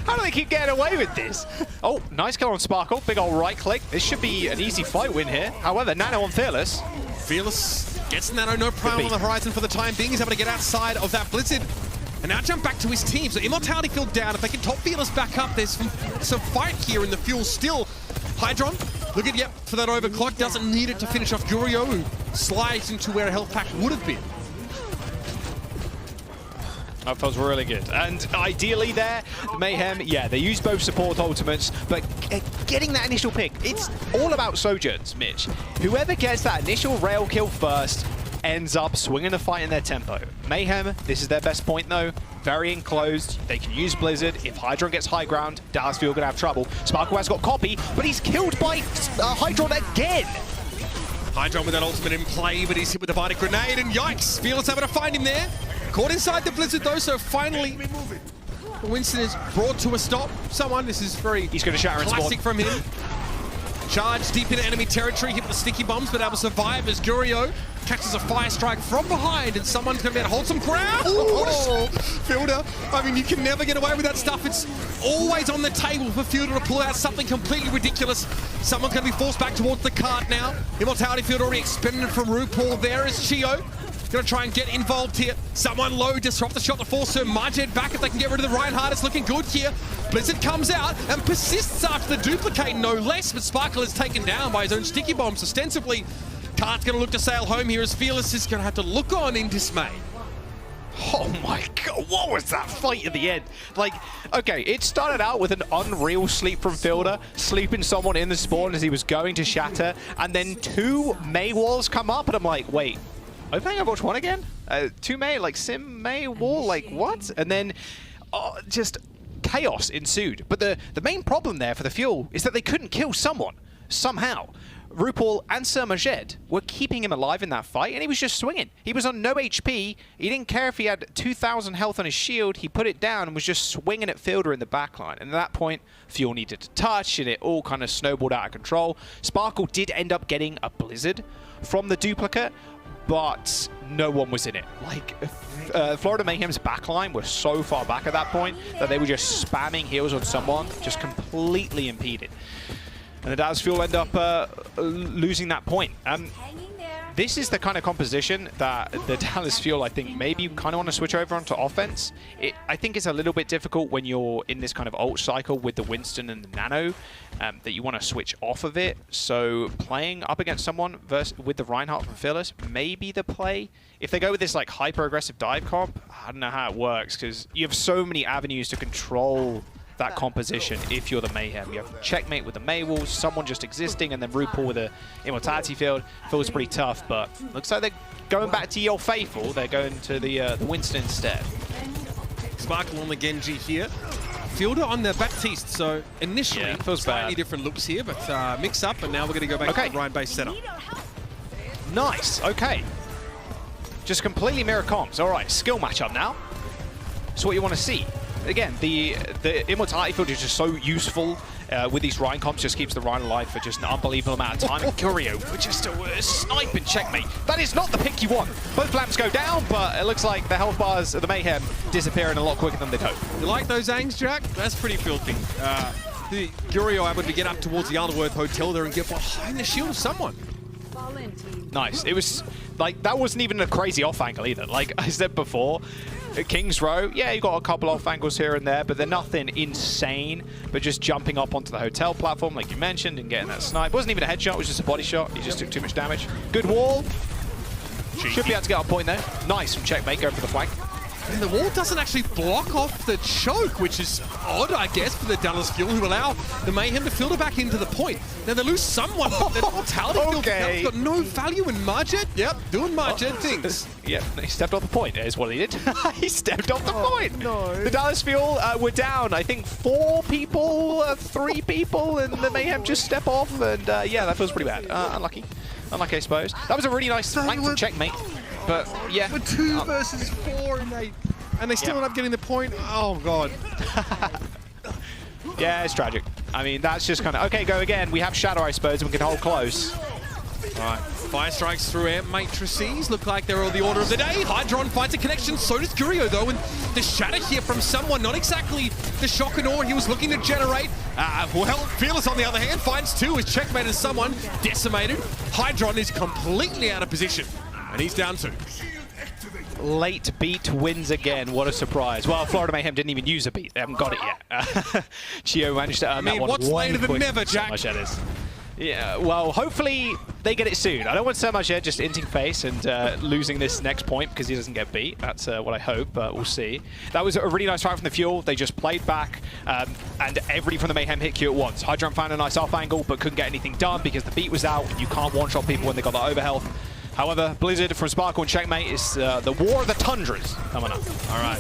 How do they keep getting away with this? Oh, nice kill on Sparkle. Big old right click. This should be an easy fight win here. However, Nano on Fearless. Fearless gets Nano, no problem on the horizon for the time being. He's able to get outside of that Blizzard. And now jump back to his team. So Immortality Field down. If they can top Fearless back up, there's some fight here in the Fuel still. Hydron, looking, yep, for that overclock. Doesn't need it to finish off Gurio, who slides into where a health pack would have been. That feels really good. And ideally there, Mayhem, yeah, they use both support ultimates, but getting that initial pick, it's all about Sojourns, Mitch. Whoever gets that initial rail kill first ends up swinging the fight in their tempo. Mayhem, this is their best point though. Very enclosed. They can use Blizzard. If Hydron gets high ground, Dallas Fuel gonna have trouble. Sparkle has got copy, but he's killed by Hydron again. Hydron with that ultimate in play, but he's hit with a Divided Grenade, and yikes, Fearless able to find him there. Caught inside the Blizzard though, so finally Winston is brought to a stop. This is very he's gonna shatter classic from him. Charge deep into enemy territory, hit with the sticky bombs, but able to survive as Gurio catches a fire strike from behind, and someone's going to be able to hold some ground. Oh, Fielder, I mean, you can never get away with that stuff. It's always on the table for Fielder to pull out something completely ridiculous. Someone's going to be forced back towards the cart now. Immortality Field already expended from RuPaul. There is Chio. Gonna try and get involved here. Someone low, disrupt the shot to force her Marged back if they can get rid of the Reinhardt. It's looking good here. Blizzard comes out and persists after the duplicate, no less, but Sparkle is taken down by his own sticky bombs. Ostensibly, Cart's gonna look to sail home here as Fearless is gonna have to look on in dismay. Oh my god, what was that fight at the end? Like, okay, it started out with an unreal sleep from Fielder, sleeping someone in the spawn as he was going to shatter, and then two May walls come up, and I'm like, wait, are we playing Overwatch 1 again? 2 May, like Sim May wall, like what? And then just chaos ensued. But the main problem there for the Fuel is that they couldn't kill someone, somehow. RuPaul and Sir Majed were keeping him alive in that fight, and he was just swinging. He was on no HP. He didn't care if he had 2,000 health on his shield. He put it down and was just swinging at Fielder in the backline. And at that point, Fuel needed to touch, and it all kind of snowballed out of control. Sparkle did end up getting a Blizzard from the duplicate, but no one was in it. Like, Florida Mayhem's backline was so far back at that point that they were just spamming heals on someone, just completely impeded. And the Dallas Fuel end up losing that point. This is the kind of composition that the Dallas Fuel, I think, maybe you kind of want to switch over onto offense. I think it's a little bit difficult when you're in this kind of ult cycle with the Winston and the Nano, that you want to switch off of it. So playing up against someone with the Reinhardt from Fearless may be the play. If they go with this like hyper-aggressive dive comp, I don't know how it works, because you have so many avenues to control that composition if you're the Mayhem. You have Checkmate with the May walls, someone just existing, and then RuPaul with the Immortality Field. Feels pretty tough, but looks like they're going back to your faithful. They're going to the Winston instead. Sparkle on the Genji here. Fielder on the Baptiste, so initially Yeah, feels slightly bad. different looks here, but mix up, and now we're going to go back to the Ryan-based setup. Nice, okay. Just completely mirror comps. All right, skill matchup now. So what you want to see. Again, the Immortality Field is just so useful with these Ryan comps, just keeps the Ryan alive for just an unbelievable amount of time. And Curio, which is still a sniping checkmate. That is not the pick you want. Both lamps go down, but it looks like the health bars of the Mayhem disappearing a lot quicker than they'd hope. You like those angs, Jack? That's pretty filthy. The Curio able to get up towards the Alderworth Hotel there and get behind the shield of someone. Nice. It was like, that wasn't even a crazy off angle either. Like I said before, at King's Row, yeah, you got a couple off angles here and there, but they're nothing insane. But just jumping up onto the hotel platform, like you mentioned, and getting that snipe. Wasn't even a headshot, it was just a body shot. He just took too much damage. Good wall. Should be able to get on point there. Nice from Checkmate, going for the flank. And the wall doesn't actually block off the choke, which is odd, I guess, for the Dallas Fuel, who allow the Mayhem to filter back into the point. Now they lose someone, but the Mortality Field has got no value in Margit. Yep, doing Margit things. Yep, he stepped off the point, is what he did. He stepped off the point. No. The Dallas Fuel were down, I think, 4 people, 3 people, and the Mayhem just step off, and yeah, that feels pretty bad. Unlucky. Unlucky, I suppose. That was a really nice flank from Checkmate. But yeah, for 2 versus 4, and they still end up getting the point. Oh god. Yeah, it's tragic. I mean, that's just kind of okay. Go again. We have Shadow, I suppose, and we can hold close. All right, fire strikes through air matrices. Look like they're all the order of the day. Hydron finds a connection. So does Curio though, and the shatter here from someone. Not exactly the shock and awe he was looking to generate. Well, Fearless on the other hand finds 2 as Checkmate as someone decimated. Hydron is completely out of position. And he's down 2. Late beat wins again. What a surprise. Well, Florida Mayhem didn't even use a beat. They haven't got it yet. Chio managed to earn that one. What's later than never, Jack? Yeah, well, hopefully they get it soon. I don't want so much here just inting face and losing this next point because he doesn't get beat. That's what I hope, but we'll see. That was a really nice fight from the Fuel. They just played back, and everybody from the Mayhem hit Q at once. Hydron found a nice off angle, but couldn't get anything done because the beat was out. You can't one-shot people when they got that overhealth. However, Blizzard from Sparkle and Checkmate is the War of the Tundras coming up. All right.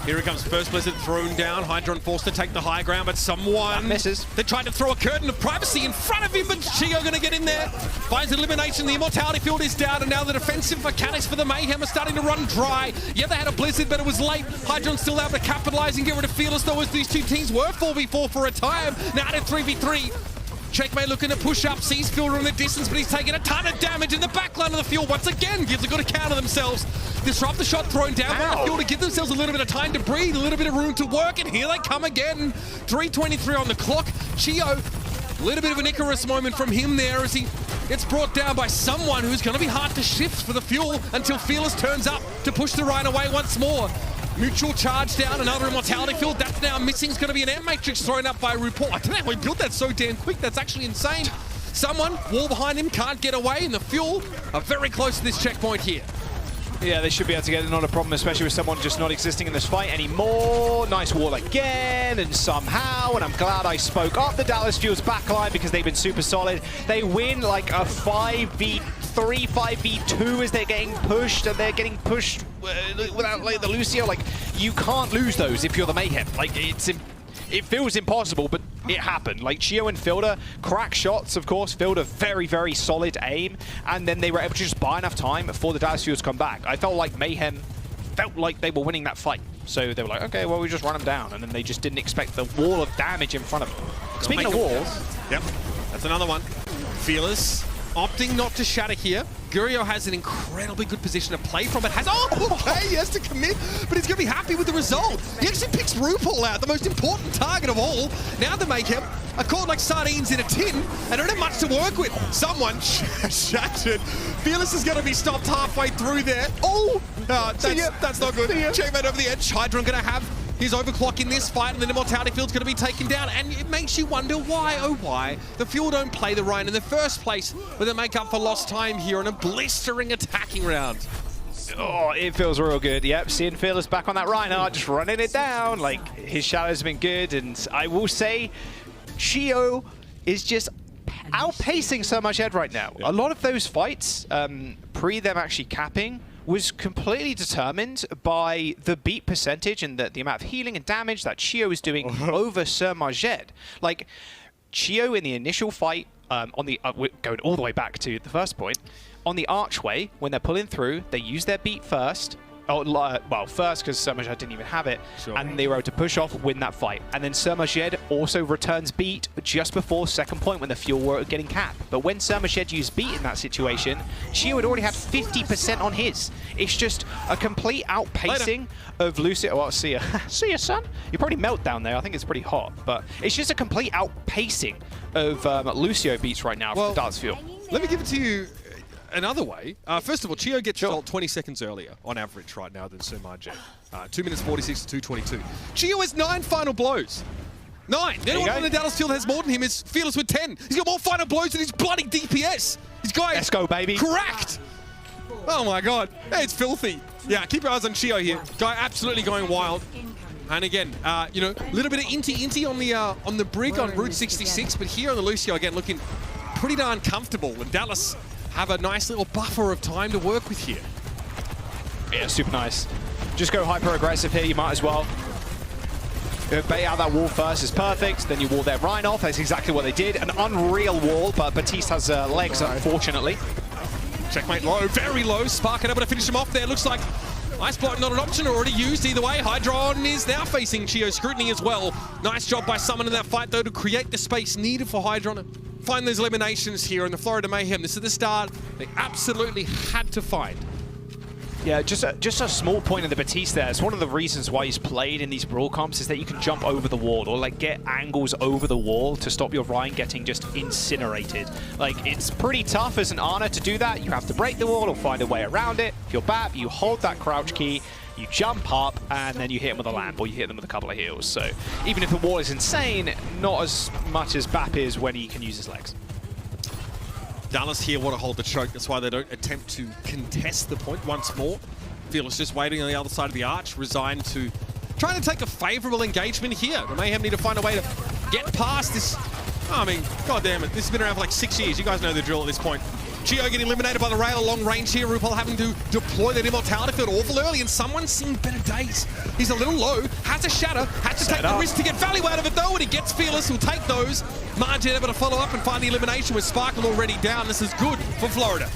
Here it comes. First Blizzard thrown down. Hydron forced to take the high ground, but someone misses. They tried to throw a curtain of privacy in front of him, but Chio going to get in there. Finds elimination. The Immortality Field is down, and now the defensive mechanics for the Mayhem are starting to run dry. Yeah, they had a Blizzard, but it was late. Hydron still able to capitalize and get rid of Fearless, though, as these 2 teams were 4v4 for a time. Now to 3v3. Checkmate looking to push up, sees Fielder in the distance, but he's taking a ton of damage in the back line of the Fuel. Once again, gives a good account of themselves. Disrupt the shot thrown down by the Fuel to give themselves a little bit of time to breathe, a little bit of room to work, and here they come again. 3:23 on the clock. Chio, a little bit of an Icarus moment from him there as he gets brought down by someone who's going to be hard to shift for the Fuel until Fearless turns up to push the Rhine away once more. Mutual charge down, another Immortality Field. That's now missing. It's going to be an air matrix thrown up by RuPaul. I don't know how he built that so damn quick. That's actually insane. Someone, wall behind him, can't get away, and the Fuel are very close to this checkpoint here. Yeah, they should be able to get it, not a problem, especially with someone just not existing in this fight anymore. Nice wall again, and somehow, and I'm glad I spoke up the Dallas Fuel's backline because they've been super solid. They win like a 5v3, 5v2 as they're getting pushed, and they're getting pushed without like the Lucio. Like, you can't lose those if you're the Mayhem. Like, it feels impossible, but it happened. Like, Chio and Fielder crack shots, of course. Fielder very, very solid aim, and then they were able to just buy enough time for the Dallas Fuels to come back. I felt like Mayhem felt like they were winning that fight. So they were like, okay, well, we just run them down, and then they just didn't expect the wall of damage in front of them. Speaking of walls... Yep, that's another one. Fearless opting not to shatter here. Curio has an incredibly good position to play from. It has, okay, he has to commit, but he's going to be happy with the result. He actually picks RuPaul out, the most important target of all. Now the Mayhem are caught like sardines in a tin and don't have much to work with. Someone shattered. Fearless is going to be stopped halfway through there. That's not good. Checkmate over the edge. Hydron going to have his overclock in this fight, and the Immortality Field's going to be taken down, and it makes you wonder why, oh why, the Fuel don't play the Rhine in the first place, but they make up for lost time here in a blistering attacking round. Oh, it feels real good. Yep, seeing Fearless back on that Rhino, just running it down. Like, his shadow's been good, and I will say, Chio is just outpacing so much Ed right now. A lot of those fights, pre them actually capping, was completely determined by the beat percentage and the amount of healing and damage that Chio is doing over Sir Majed. Like, Chio in the initial fight, we're going all the way back to the first point, on the archway, when they're pulling through, they use their beat first. Well, first because Sir Majed didn't even have it, and they were able to push off, win that fight. And then Sir Majed also returns beat just before second point when the fuel were getting capped. But when Sir Majed used beat in that situation, Chio had already had 50% on his. It's just a complete outpacing of Lucio. Well, see ya. See ya, son. You probably melt down there. I think it's pretty hot. But it's just a complete outpacing of Lucio beats right now from the Darts Fuel. Let me give it to you another way. First of all, Chio gets ult 20 seconds earlier on average right now than Sir Majed. 2 minutes 46 to 2:22. Chio has 9 final blows. 9. The only one on the Dallas field has more than him is Fearless with 10. He's got more final blows than his bloody DPS. This guy Let's go, baby. Correct. Oh my god. It's filthy. Yeah, keep your eyes on Chio here. Guy absolutely going wild. And again, you know, a little bit of inty on the brig on Route 66, but here on the Lucio again looking pretty darn comfortable. And Dallas have a nice little buffer of time to work with here. Yeah, super nice. Just go hyper-aggressive here, you might as well. Bait out that wall first is perfect, then you wall their Rhine off. That's exactly what they did. An unreal wall, but Batiste has legs, unfortunately. Checkmate low, very low. Spark able to finish him off there. Looks like Ice Block not an option, already used either way. Hydron is now facing Chio scrutiny as well. Nice job by someone in that fight though to create the space needed for Hydron. Find those eliminations here in the Florida Mayhem. This is the start they absolutely had to find. Yeah, just a small point in the Batiste there. It's one of the reasons why he's played in these brawl comps is that you can jump over the wall or like get angles over the wall to stop your Rhine getting just incinerated. Like, it's pretty tough as an Ana to do that. You have to break the wall or find a way around it. If you're BAP, you hold that crouch key, you jump up, and then you hit them with a lamp or you hit them with a couple of heals. So even if the wall is insane, not as much as BAP is when he can use his legs. Dallas here want to hold the choke. That's why they don't attempt to contest the point once more. Fearless just waiting on the other side of the arch, resigned to trying to take a favorable engagement here. The Mayhem need to find a way to get past this. I mean, god damn it. This has been around for like 6 years. You guys know the drill at this point. Chio getting eliminated by the rail long range here. RuPaul having to deploy that immortality field awful early, and someone's seen better days. He's a little low, has a shatter, has to take the risk to get value out of it though, and he gets Fearless, he'll take those. Majed able to follow up and find the elimination with Sparkle already down. This is good for Florida.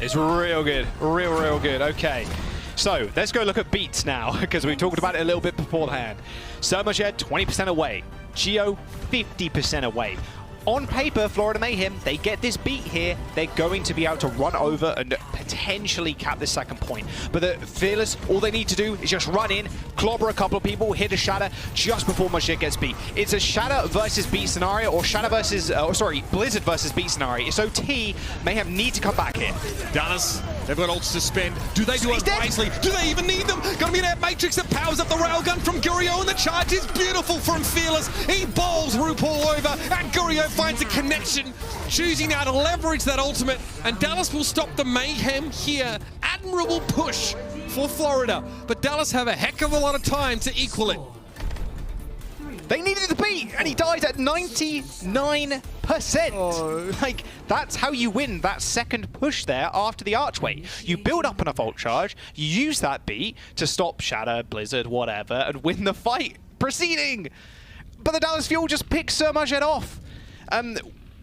It's real good, real good. Okay, so let's go look at beats now, because we talked about it a little bit beforehand. Sir Majed 20% away, Chio 50% away. On paper, Florida Mayhem, they get this beat here, they're going to be able to run over and potentially cap the second point. But the Fearless, all they need to do is just run in, clobber a couple of people, hit a Shatter just before Majed gets beat. It's a Shatter versus beat scenario, or Shatter versus, Blizzard versus beat scenario. So Mayhem need to come back here. Dallas, they've got ults to spend. Do they do it wisely? Do they even need them? Gonna be that Matrix that powers up the railgun from Gurio, and the charge is beautiful from Fearless. He bowls RuPaul over, and Gurio finds a connection, choosing now to leverage that ultimate, and Dallas will stop the Mayhem here. Admirable push for Florida, but Dallas have a heck of a lot of time to equal it. They needed the beat, and he died at 99%. Oh. Like, that's how you win that second push there after the archway. You build up enough ult charge, you use that beat to stop Shatter, Blizzard, whatever, and win the fight proceeding. But the Dallas Fuel just picks Sir Majed off.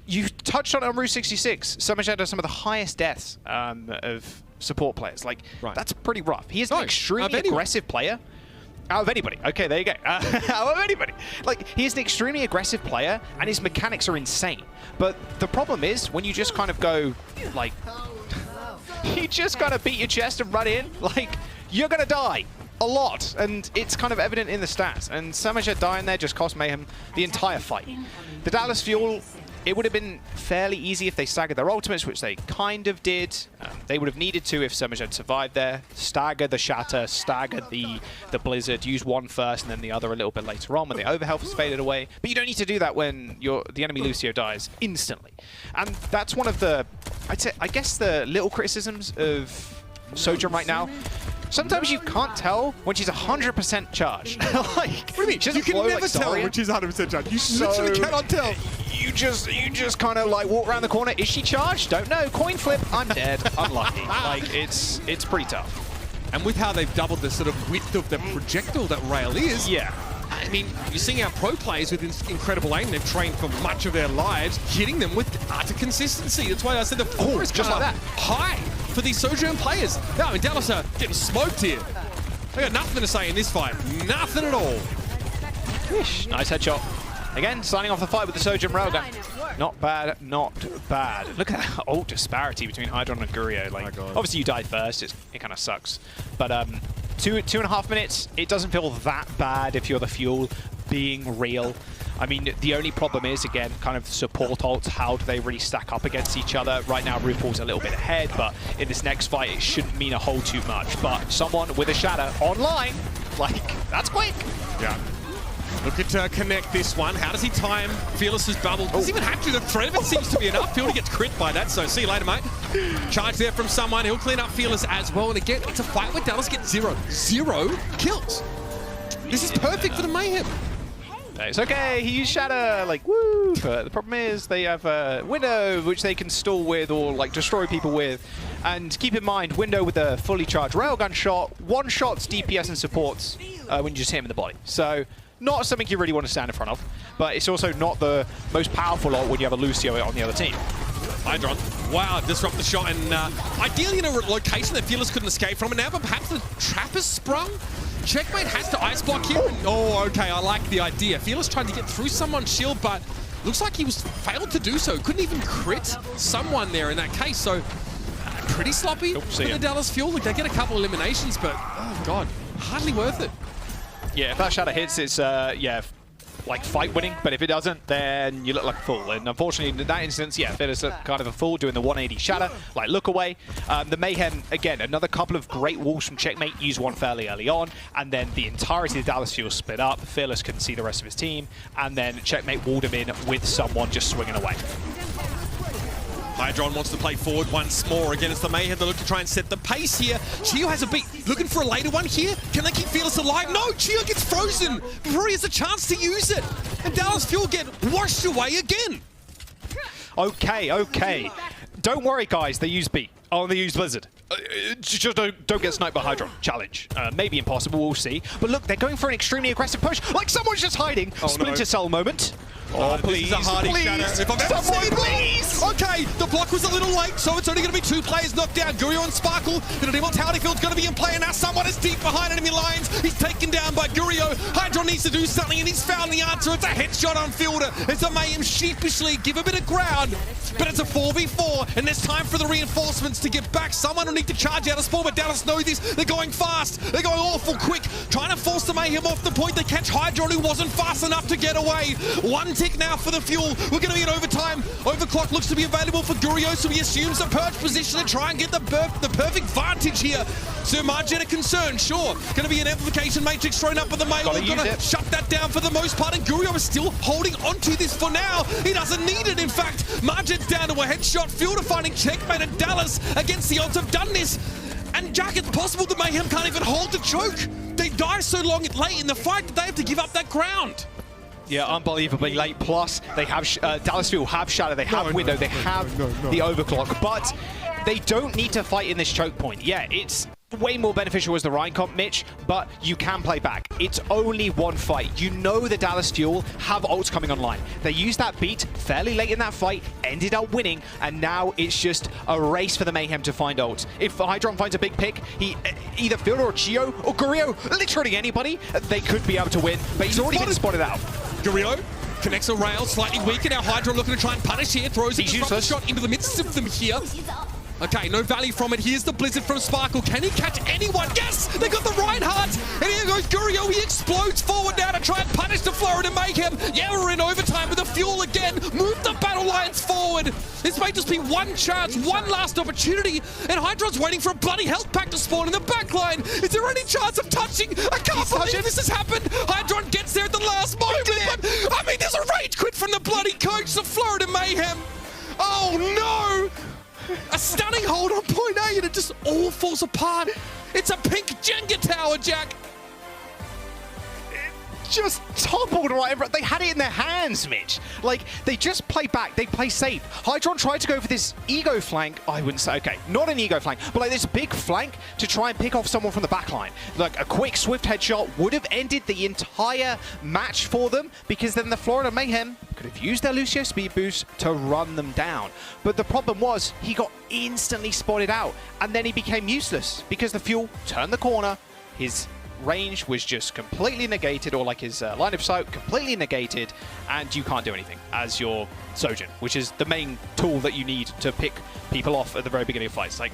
You touched on Route 66. Sir Majed has some of the highest deaths of support players. Like, that's pretty rough. He is an extremely aggressive player. Out of anybody. Okay, there you go. Out of anybody. Like, he is an extremely aggressive player, and his mechanics are insane. But the problem is, when you just kind of go, like, you just kind of beat your chest and run in, like, you're going to die. A lot, and it's kind of evident in the stats. And Sir Majed dying there just cost Mayhem the entire fight. The Dallas Fuel, it would have been fairly easy if they staggered their ultimates, which they kind of did. They would have needed to if Sir Majed survived there. Stagger the Shatter, stagger the Blizzard, use one first and then the other a little bit later on when the overhealth has faded away. But you don't need to do that when the enemy Lucio dies instantly. And that's one of the, I guess the little criticisms of Sojourn right now. Sometimes you can't tell when she's 100% charged. Like, what do you mean? You can never tell when she's 100% charged. You literally cannot tell. You you just kind of like walk around the corner. Is she charged? Don't know. Coin flip. I'm dead. Unlucky. Like it's pretty tough. And with how they've doubled the sort of width of the projectile that Rail is, yeah. I mean, you're seeing our pro players with incredible aim. They've trained for much of their lives, hitting them with utter consistency. That's why I said the floor is just like that high for these Sojourn players. No, I mean, Dallas are getting smoked here. They got nothing to say in this fight. Nothing at all. Nice headshot. Again, signing off the fight with the Sojourn Railgun. Not bad, not bad. Look at that ult disparity between Hydron and Gurio. Like, obviously you died first. It kind of sucks. But 2.5 minutes, it doesn't feel that bad if you're the Fuel being real. I mean, the only problem is, again, kind of support ults. How do they really stack up against each other? Right now, RuPaul's a little bit ahead, but in this next fight, it shouldn't mean a whole too much. But someone with a Shatter online, like, that's quick. Yeah. Looking to connect this one. How does he time Fearless's bubble? Doesn't even have to. The threat of it seems to be enough. Fielder gets crit by that, so see you later, mate. Charge there from someone. He'll clean up Fearless as well. And again, it's a fight where Dallas gets zero kills. This is perfect for the Mayhem. It's okay, he used Shatter, like, woo! But the problem is they have a Window, which they can stall with or, like, destroy people with. And keep in mind, Window with a fully charged railgun shot, one shots DPS and supports when you just hit him in the body. So, not something you really want to stand in front of, but it's also not the most powerful ult when you have a Lucio on the other team. Hydron, wow, disrupt the shot, and ideally in a location that Fearless couldn't escape from, and now but perhaps the trap has sprung. Checkmate has to ice block here. Oh, okay, I like the idea. Fearless tried to get through someone's shield, but looks like he was failed to do so. Couldn't even crit someone there in that case, so pretty sloppy for the Dallas Fuel. Look, they get a couple eliminations, but oh god, hardly worth it. Yeah, if that Shatter hits, it's, yeah, like fight winning, but if it doesn't, then you look like a fool. And unfortunately, in that instance, yeah, Fearless look kind of a fool doing the 180 Shatter, like look away. The Mayhem, again, another couple of great walls from Checkmate, used one fairly early on, and then the entirety of the Dallas Fuel split up. Fearless couldn't see the rest of his team, and then Checkmate walled him in with someone just swinging away. Hydron wants to play forward once more. Again, it's the Mayhem that look to try and set the pace here. Chio has a beat. Looking for a later one here. Can they keep Fearless alive? No, Chio gets frozen before he has a chance to use it. And Dallas Fuel get washed away again. Okay, okay. Don't worry, guys. They use B. Oh, they use Blizzard. Just don't get sniped by Hydron. Challenge. Maybe impossible, we'll see. But look, they're going for an extremely aggressive push. Like someone's just hiding. Oh, Splinter Cell moment. Oh, please, please. If I've ever seen please! Okay, the block was a little late, so it's only going to be 2 players knocked down. Gurio and Sparkle. The immortality field's going to be in play, and now someone is deep behind enemy lines. He's taken down by Gurio. Hydron needs to do something, and he's found the answer. It's a headshot on Fielder. It's a Mayhem sheepishly give a bit of ground, but it's a 4v4, and there's time for the reinforcements to get back. Someone will need to charge out of spawn, but Dallas know this. They're going fast. They're going awful quick, trying to force the Mayhem off the point. They catch Hydron, who wasn't fast enough to get away. 1 tick now for the Fuel. We're going to be in overtime. Overclock looks to be available for Gurio, so he assumes the perch position to try and get the perfect vantage here. So Margin a concern, sure. Going to be an amplification matrix thrown up for the Mail. Going to shut that down for the most part, and Gurio is still holding onto this for now. He doesn't need it, in fact. Margin's down to a headshot. Fielder finding Checkmate, and Dallas against the odds have done this. And Jack, it's possible the Mayhem can't even hold the choke. They die so long late in the fight that they have to give up that ground. Yeah, unbelievably late. Plus, they have Dallas Fuel have Shadow, they have Window, they have the Overclock, but they don't need to fight in this choke point. Yeah, it's way more beneficial as the Ryan comp, Mitch, but you can play back. It's only 1 fight. You know the Dallas Fuel have ults coming online. They used that beat fairly late in that fight, ended up winning, and now it's just a race for the Mayhem to find ults. If Hydron finds a big pick, he either Fielder or Chio or Gurio, literally anybody, they could be able to win, but he's already been spotted out. Gurio connects a rail, slightly weaker. Now Hydron looking to try and punish here. Throws a disruptor shot into the midst of them here. Okay, no value from it. Here's the Blizzard from Sparkle. Can he catch anyone? Yes! They got the Reinhardt! And here goes Gurio. He explodes forward now to try and punish the Florida Mayhem. Yeah, we're in overtime with the Fuel again. Move the battle lines forward. This may just be one chance, one last opportunity. And Hydron's waiting for a bloody health pack to spawn in the back line. Is there any chance of touching? I can't believe this has happened. Hydron gets there at the last moment. But, I mean, there's a rage quit from the bloody coach, the Florida Mayhem. Oh, no! A stunning hold on point A, and it just all falls apart. It's a pink Jenga tower, Jack. just toppled right over. They had it in their hands, Mitch. Like, they just play back. They play safe. Hydron tried to go for this ego flank. I wouldn't say, okay, not an ego flank, but like this big flank to try and pick off someone from the back line. Like, a quick, swift headshot would have ended the entire match for them, because then the Florida Mayhem could have used their Lucio speed boost to run them down. But the problem was, he got instantly spotted out, and then he became useless because the Fuel turned the corner. His range was just completely negated, or like his line of sight completely negated, and you can't do anything as your Sojourn, which is the main tool that you need to pick people off at the very beginning of fights. Like,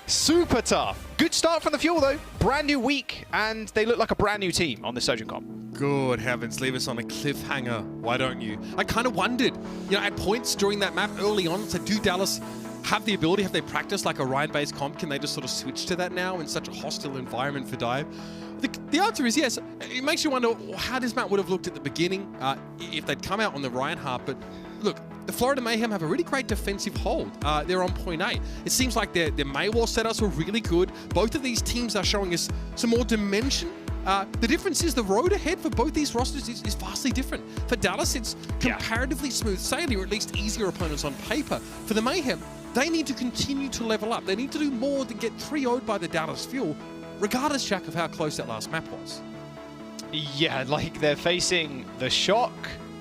super tough. Good start from the Fuel though. Brand new week, and they look like a brand new team on the Sojourn comp. Good heavens, leave us on a cliffhanger. Why don't you? I kind of wondered, you know, at points during that map early on, so do Dallas have the ability, have they practiced like a Ryan-based comp? Can they just sort of switch to that now in such a hostile environment for Dive? The answer is yes. It makes you wonder how this map would have looked at the beginning if they'd come out on the Reinhardt. But look, the Florida Mayhem have a really great defensive hold. They're on point A. It seems like their Maywall setups were really good. Both of these teams are showing us some more dimension. The difference is the road ahead for both these rosters is vastly different. For Dallas, it's comparatively smooth sailing, or at least easier opponents on paper. For the Mayhem, they need to continue to level up. They need to do more than get 3-0'd by the Dallas Fuel, regardless, Jack, of how close that last map was. Yeah, like they're facing the Shock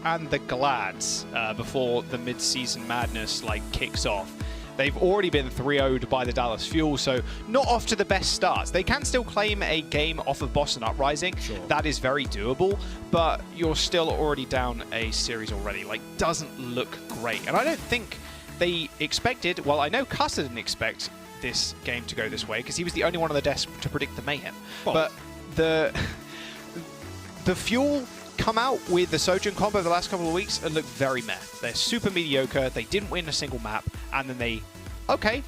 and the Glads before the Midseason Madness like kicks off. They've already been 3-0'd by the Dallas Fuel, so not off to the best starts. They can still claim a game off of Boston Uprising. Sure. That is very doable, but you're still already down a series already. Like, doesn't look great. And I don't think they expected, well, I know Custer didn't expect this game to go this way, because he was the only one on the desk to predict the Mayhem. Oh. But the Fuel come out with the Sojourn comp over the last couple of weeks and look very meh. They're super mediocre. They didn't win a single map, and then they, okay,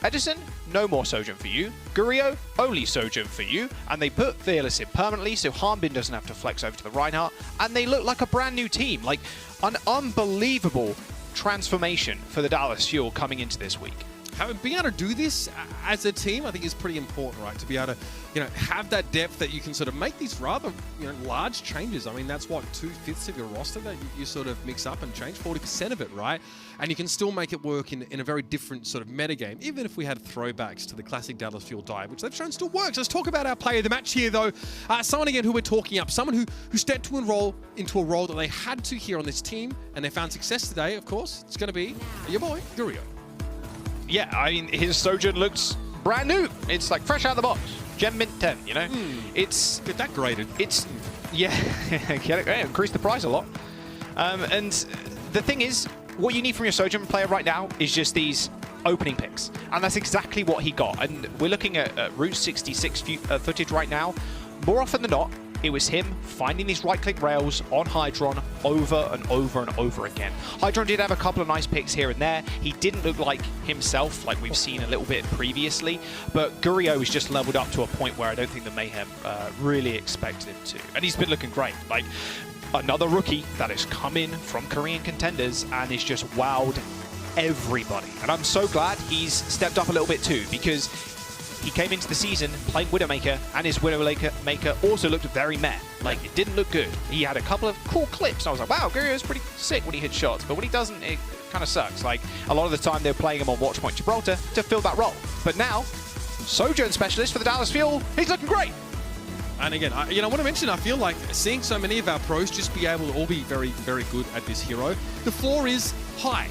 Edison, no more Sojourn for you. Gurio, only Sojourn for you. And they put Fearless in permanently, so Harbin doesn't have to flex over to the Reinhardt, and they look like a brand new team. Like, an unbelievable transformation for the Dallas Fuel coming into this week. Being able to do this as a team, I think, is pretty important, right? To be able to, you know, have that depth that you can sort of make these rather, you know, large changes. I mean, that's what, 2/5 of your roster that you sort of mix up and change, 40% of it, right? And you can still make it work in a very different sort of metagame, even if we had throwbacks to the classic Dallas Fuel dive, which they've shown still works. Let's talk about our player of the match here, though. Someone, again, who we're talking up. Someone who stepped to enroll into a role that they had to here on this team, and they found success today, of course. It's going to be your boy, Gurio. Yeah, I mean, his Sojourn looks brand new. It's like fresh out of the box. Gem Mint 10, you know? It's... Get that graded. It's... Yeah, increase the price a lot. And the thing is, what you need from your Sojourn player right now is just these opening picks. And that's exactly what he got. And we're looking at Route 66 footage right now. More often than not, it was him finding these right-click rails on Hydron over and over and over again. Hydron did have a couple of nice picks here and there. He didn't look like himself, like we've seen a little bit previously, but Gurio is just leveled up to a point where I don't think the Mayhem really expected him to. And he's been looking great. Like, another rookie that has come in from Korean contenders and is just wowed everybody. And I'm so glad he's stepped up a little bit too, because he came into the season playing Widowmaker, and his Widowmaker also looked very meh. Like, it didn't look good. He had a couple of cool clips. I was like, wow, Gurio's pretty sick when he hits shots, but when he doesn't, it kind of sucks. Like, a lot of the time, they're playing him on Watchpoint Gibraltar to fill that role. But now, Sojourn specialist for the Dallas Fuel, he's looking great. And again, I want to mention, I feel like seeing so many of our pros just be able to all be very, very good at this hero. The floor is high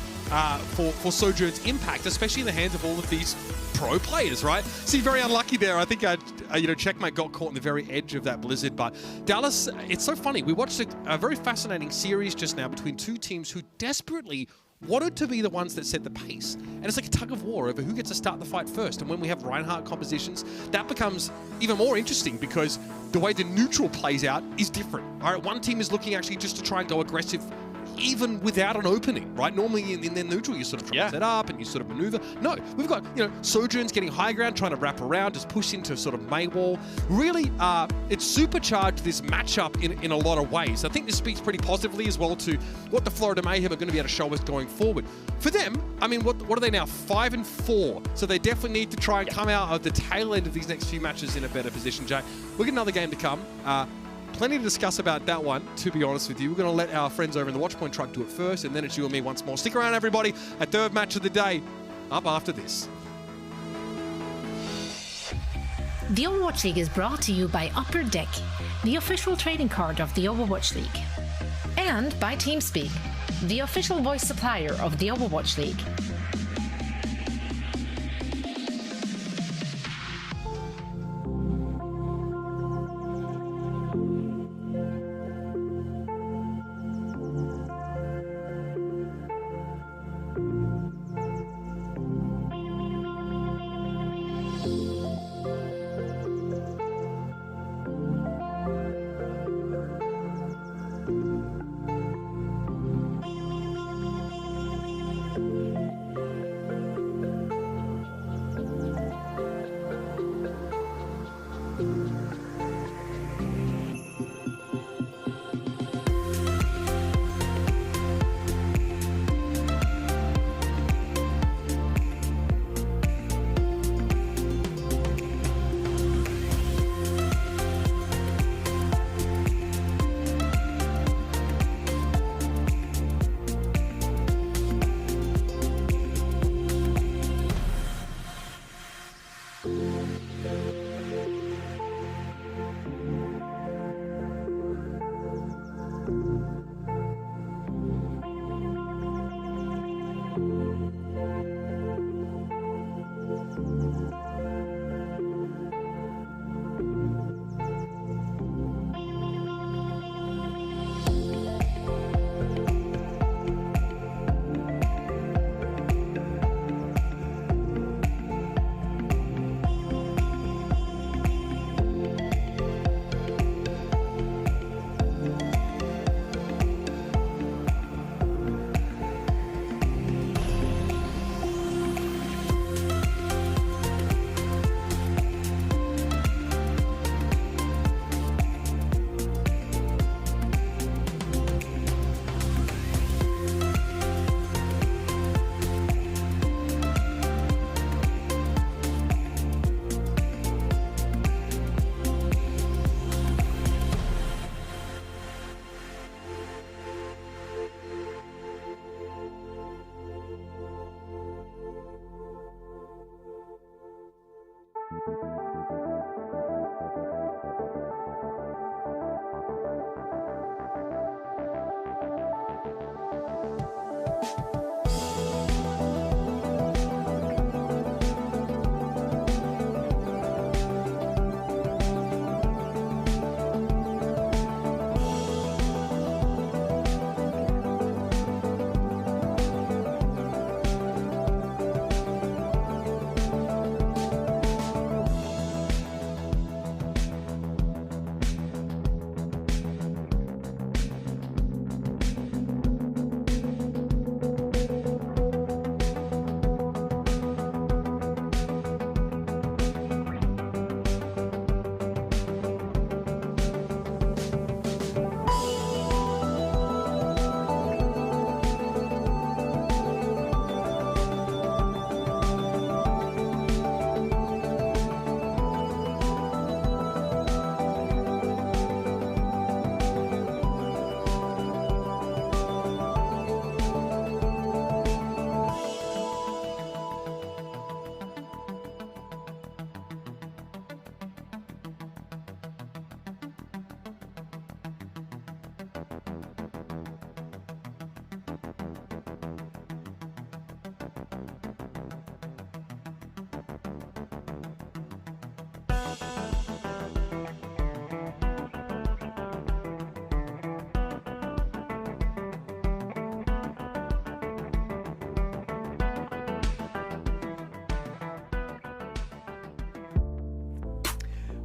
for Sojourn's impact, especially in the hands of all of these pro players, right? See, very unlucky there. I think Checkmate got caught in the very edge of that blizzard. But Dallas, it's so funny. We watched a very fascinating series just now between two teams who desperately wanted to be the ones that set the pace. And it's like a tug of war over who gets to start the fight first. And when we have Reinhardt compositions, that becomes even more interesting because the way the neutral plays out is different. All right, one team is looking actually just to try and go aggressive even without an opening, right? Normally in their neutral, you sort of try to set up and you sort of maneuver. No, we've got, Sojourn's getting high ground, trying to wrap around, just push into sort of Maywall. Really, it's supercharged this matchup in a lot of ways. I think this speaks pretty positively as well to what the Florida Mayhem are going to be able to show us going forward. For them, I mean, what are they now? 5-4. So they definitely need to try and come out of the tail end of these next few matches in a better position, Jay. We've got another game to come. plenty to discuss about that one, to be honest with you. We're going to let our friends over in the Watchpoint truck do it first, and then it's you and me once more. Stick around, everybody. A third match of the day up after this. The Overwatch League is brought to you by Upper Deck, the official trading card of the Overwatch League. And by TeamSpeak, the official voice supplier of the Overwatch League.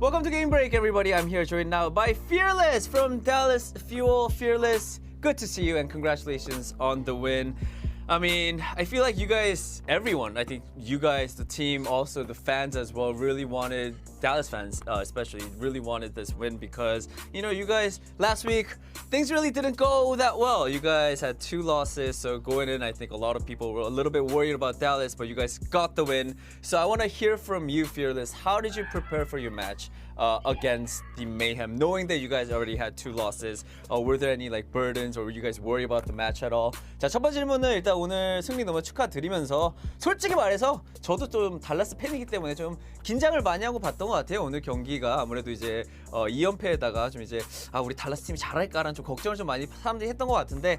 Welcome to Game Break, everybody. I'm here joined now by Fearless from Dallas Fuel. Fearless, good to see you and congratulations on the win. I mean, I feel like you guys, everyone, I think you guys, the team, also the fans as well, really wanted Dallas fans especially really wanted this win because, you know, you guys last week, things really didn't go that well. You guys had 2 losses, so going in, I think a lot of people were a little bit worried about Dallas, but you guys got the win. So I want to hear from you, Fearless. How did you prepare for your match against the Mayhem, knowing that you guys already had 2 losses? Were there any like burdens, or were you guys worried about the match at all? 자, 첫 번째 질문은 일단 오늘 승리 너무 축하드리면서 솔직히 말해서 저도 좀 달라스 팬이기 때문에 좀 긴장을 많이 하고 봤던 것 같아요. 오늘 경기가 아무래도 이제 2연패에다가 좀 이제 우리 달라스 팀이 잘할까라는 좀 걱정을 좀 많이 사람들이 했던 것 같은데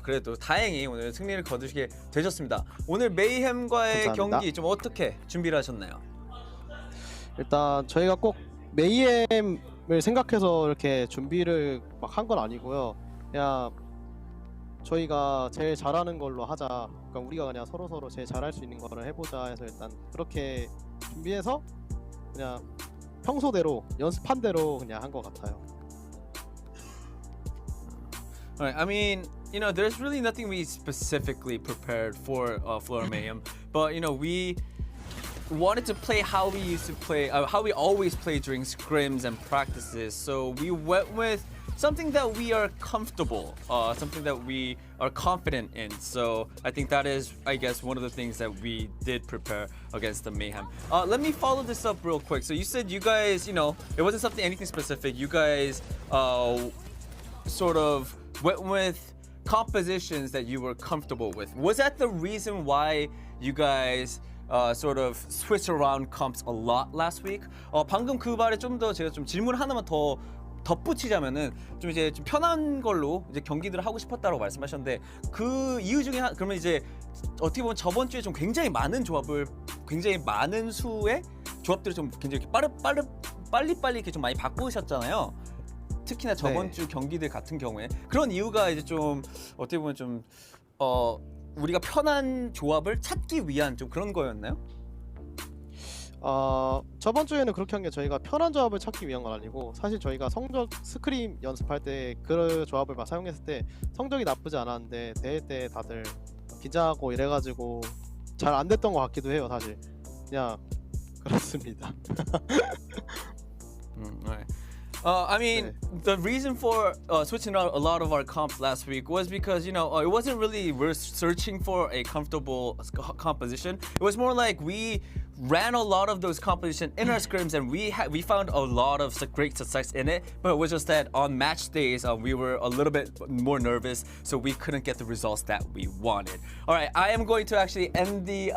그래도 다행히 오늘 승리를 거두시게 되셨습니다. 오늘 메이햄과의 감사합니다. 경기 좀 어떻게 준비를 하셨나요? 일단 저희가 꼭 메이햄을 생각해서 이렇게 준비를 막 한 건 아니고요. 그냥 저희가 제일 잘하는 걸로 하자. 그러니까 우리가 그냥 서로 제일 잘할 수 있는 거를 해보자 해서 일단 그렇게 준비해서 그냥 평소대로 연습한 대로 그냥 한 것 같아요. Alright, I mean, you know, there's really nothing we specifically prepared for Florida Mayhem, but you know, we wanted to play how we used to play, how we always play during scrims and practices. So we went with something that we are comfortable, something that we are confident in. So I think that is, I guess, one of the things that we did prepare against the Mayhem. Let me follow this up real quick. So you said you guys, you know, it wasn't anything specific. You guys sort of went with compositions that you were comfortable with. Was that the reason why you guys sort of switch around comps a lot last week? 방금 그 말에 좀 더 제가 좀 질문 하나만 더 덧붙이자면은 좀 이제 좀 편한 걸로 이제 경기들을 하고 싶었다고 말씀하셨는데 그 이유 중에 그러면 이제 어떻게 보면 저번 주에 좀 굉장히 많은 조합을 굉장히 많은 수의 조합들을 좀 굉장히 빨리 이렇게 좀 많이 바꾸셨잖아요. 특히나 저번 주 경기들 같은 경우에 그런 이유가 이제 좀 어떻게 보면 좀 우리가 편한 조합을 찾기 위한 좀 그런 거였나요? 저번 주에는 그렇게 한 게 저희가 편한 조합을 찾기 위한 건 아니고 사실 저희가 성적 스크림 연습할 때 그 조합을 막 사용했을 때 성적이 나쁘지 않았는데 대회 때 다들 긴장하고 이래가지고 잘 안 됐던 것 같기도 해요. 사실 그냥 그렇습니다. Right. I mean, the reason for switching out a lot of our comps last week was because, you know, it wasn't really we're searching for a comfortable composition. It was more like we ran a lot of those compositions in our scrims, and we found a lot of great success in it. But it was just that on match days, we were a little bit more nervous, so we couldn't get the results that we wanted. All right, I am going to actually end the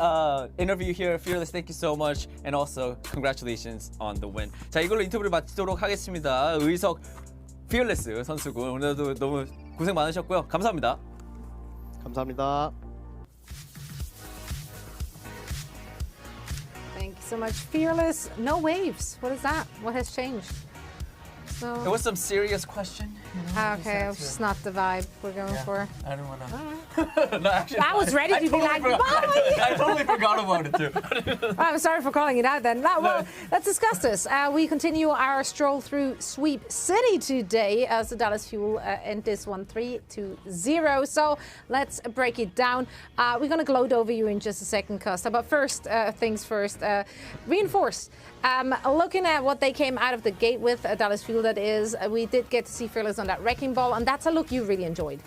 interview here. Fearless, thank you so much, and also congratulations on the win. 자, 이걸로 인터뷰를 마치도록 하겠습니다. 의석 Fearless 선수군 오늘도 너무 고생 많으셨고요. 감사합니다. 감사합니다. Thank you so much. Fearless, no waves. What is that? What has changed? So, It was some serious question. okay, it's just not the vibe we're going for. I don't want to. No, actually, I was ready to be like, I totally forgot about it too. I'm sorry for calling it out then. Well, let's discuss this. We continue our stroll through Sweep City today as the Dallas Fuel end this one 3-0. So let's break it down. We're going to gloat over you in just a second, Costa. But first things first, Reinforce. Looking at what they came out of the gate with, Dallas Fuel that is, we did get to see Fearless on that Wrecking Ball, and that's a look you really enjoyed.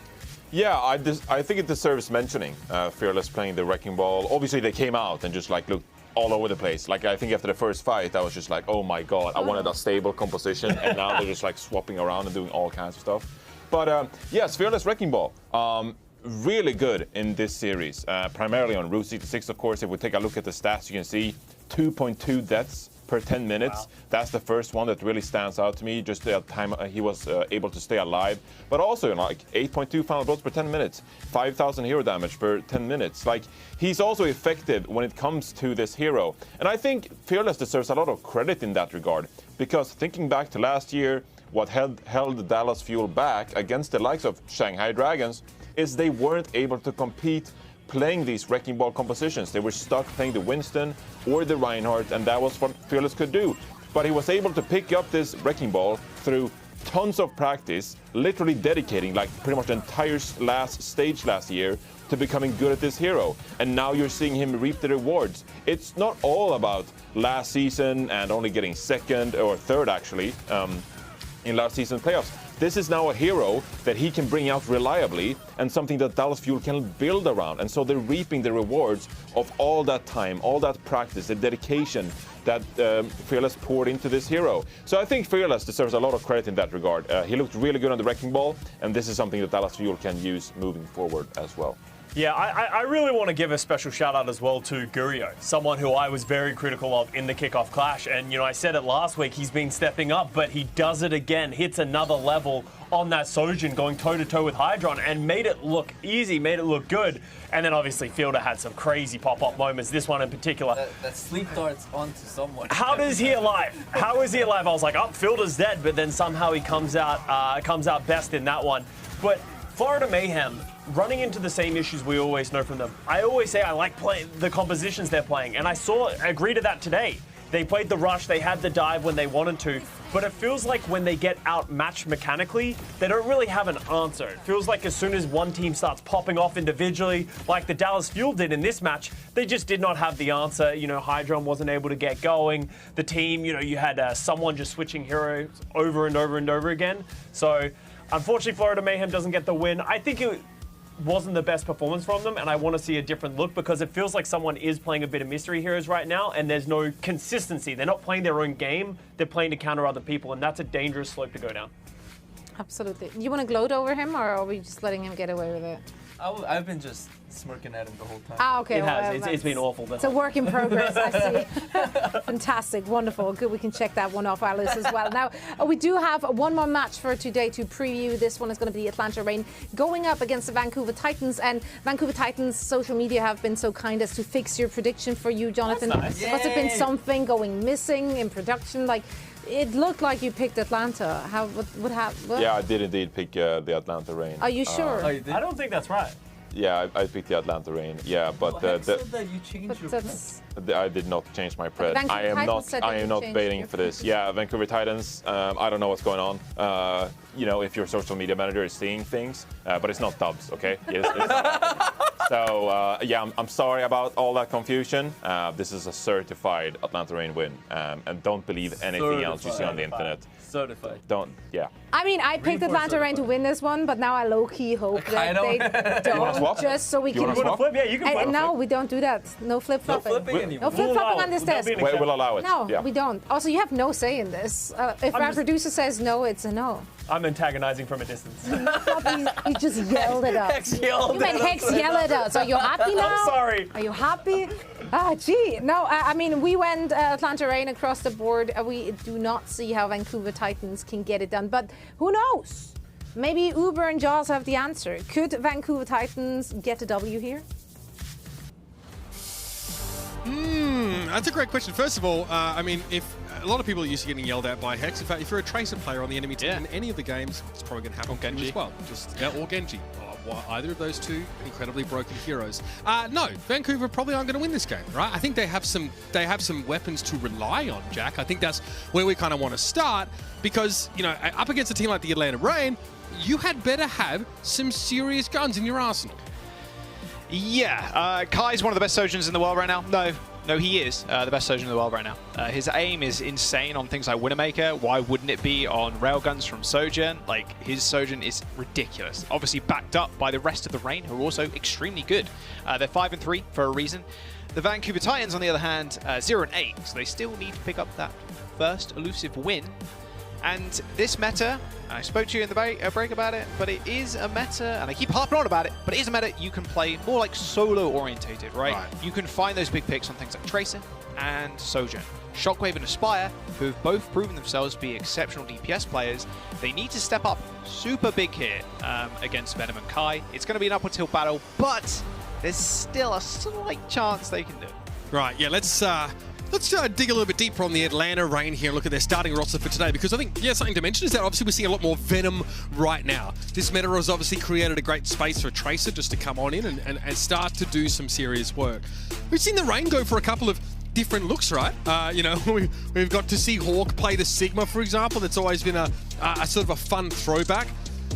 Yeah, I think it deserves mentioning. Fearless playing the Wrecking Ball. Obviously, they came out and just like looked all over the place. Like I think after the first fight, I was just like, oh my god, I wanted a stable composition, and now they're just like swapping around and doing all kinds of stuff. But yes, Fearless Wrecking Ball. Really good in this series, primarily on Route 66, of course. If we take a look at the stats, you can see 2.2 deaths per 10 minutes. Wow. That's the first one that really stands out to me, just the time he was able to stay alive. But also, like, 8.2 final blows per 10 minutes, 5,000 hero damage per 10 minutes. Like, he's also effective when it comes to this hero. And I think Fearless deserves a lot of credit in that regard, because thinking back to last year, what held Dallas Fuel back against the likes of Shanghai Dragons is they weren't able to compete playing these Wrecking Ball compositions. They were stuck playing the Winston or the Reinhardt, and that was what Fearless could do. But he was able to pick up this Wrecking Ball through tons of practice, literally dedicating like pretty much the entire last stage last year to becoming good at this hero. And now you're seeing him reap the rewards. It's not all about last season and only getting second or third actually in last season's playoffs. This is now a hero that he can bring out reliably and something that Dallas Fuel can build around. And so they're reaping the rewards of all that time, all that practice, the dedication that Fearless poured into this hero. So I think Fearless deserves a lot of credit in that regard. He looked really good on the Wrecking Ball, and this is something that Dallas Fuel can use moving forward as well. Yeah, I really want to give a special shout out as well to Gurio, someone who I was very critical of in the kickoff clash. And, you know, I said it last week, he's been stepping up, but he does it again, hits another level on that Sojin, going toe-to-toe with Hydron, and made it look easy, made it look good. And then obviously Fielder had some crazy pop-up moments, this one in particular. That sleep darts onto someone. How is he alive? How is he alive? I was like, oh, Fielder's dead, but then somehow he comes out best in that one. But Florida Mayhem, running into the same issues we always know from them. I always say I like playing the compositions they're playing, and I agree to that today. They played the rush, they had the dive when they wanted to, but it feels like when they get outmatched mechanically, they don't really have an answer. It feels like as soon as one team starts popping off individually, like the Dallas Fuel did in this match, they just did not have the answer. You know, Hydron wasn't able to get going. The team, you know, you had someone just switching heroes over and over and over again. So, unfortunately, Florida Mayhem doesn't get the win. I think it wasn't the best performance from them, and I want to see a different look because it feels like someone is playing a bit of mystery heroes right now, and there's no consistency. They're not playing their own game, they're playing to counter other people, and that's a dangerous slope to go down. Absolutely. You want to gloat over him, or are we just letting him get away with it? I've been just smirking at him the whole time. Ah, okay. It has. It's been awful. It's a work in progress, I see. Fantastic. Wonderful. Good. We can check that one off our list as well. Now, we do have one more match for today to preview. This one is going to be the Atlanta Reign going up against the Vancouver Titans. And Vancouver Titans social media have been so kind as to fix your prediction for you, Jonathan. That's nice. Must have been something going missing in production. Like, it looked like you picked Atlanta. What happened? Yeah, I did indeed pick the Atlanta Reign. Are you sure? Oh, you did? I don't think that's right. Yeah, I picked the Atlanta Reign. Yeah, but Hex said that you changed your I did not change my pred. Vancouver I am Titans not. said I that am you not changed baiting your for this. Yeah, Vancouver Titans. I don't know what's going on. You know, if your social media manager is seeing things, but it's not Dubs. Okay. So yeah, I'm sorry about all that confusion. This is a certified Atlanta Reign win, and don't believe anything else you see on the internet. certified. Don't. Yeah. I mean, I picked Atlanta Reign to win this one, but now I low-key hope that they don't, swap? just so we You wanna can... swap? Flip? Yeah, you can flip. No, we don't do that. No flip-flopping. No flipping anymore. No flip-flopping on this There'll desk. be an We'll allow it. No, Yeah. we don't. Also, you have no say in this. If our producer says no, it's a no. I'm antagonizing from a distance. You just yelled at us. Hex yelled You made at us. Hex yell at us. Are you happy now? I'm sorry. Are you happy? Ah, gee. No, I mean, we went Atlanta Reign across the board. We do not see how Vancouver Titans can get it done. But who knows? Maybe Uber and Jaws have the answer. Could Vancouver Titans get a W here? That's a great question. First of all, I mean, if a lot of people are used to getting yelled at by Hex. In fact, if you're a Tracer player on the enemy team in any of the games, it's probably going to happen to you as well. Or Genji. Either of those two incredibly broken heroes. No, Vancouver probably aren't going to win this game, right? I think they have some weapons to rely on, Jack. I think that's where we kind of want to start because, you know, up against a team like the Atlanta Reign, you had better have some serious guns in your arsenal. Yeah, Kai's one of the best Sojins in the world right now. No, he is the best Sojin in the world right now. His aim is insane on things like Widowmaker. Why wouldn't it be on railguns from Sojin? Like, his Sojin is ridiculous. Obviously backed up by the rest of the Reign, who are also extremely good. They're 5-3 for a reason. The Vancouver Titans, on the other hand, 0-8, so they still need to pick up that first elusive win. And this meta, I spoke to you in the break about it, but it is a meta, and I keep harping on about it, but it is a meta you can play more like solo-orientated, right? You can find those big picks on things like Tracer and Sojin. Shockwave and Aspire, who have both proven themselves to be exceptional DPS players, they need to step up super big here against Venom and Kai. It's going to be an upward tilt battle, but there's still a slight chance they can do it. Right, yeah, let's dig a little bit deeper on the Atlanta Reign here and look at their starting roster for today, because I think, yeah, something to mention is that obviously we're seeing a lot more Venom right now. This meta has obviously created a great space for Tracer just to come on in and start to do some serious work. We've seen the Reign go for a couple of different looks, right? You know, we've got to see Hawk play the Sigma, for example. That's always been a sort of a fun throwback.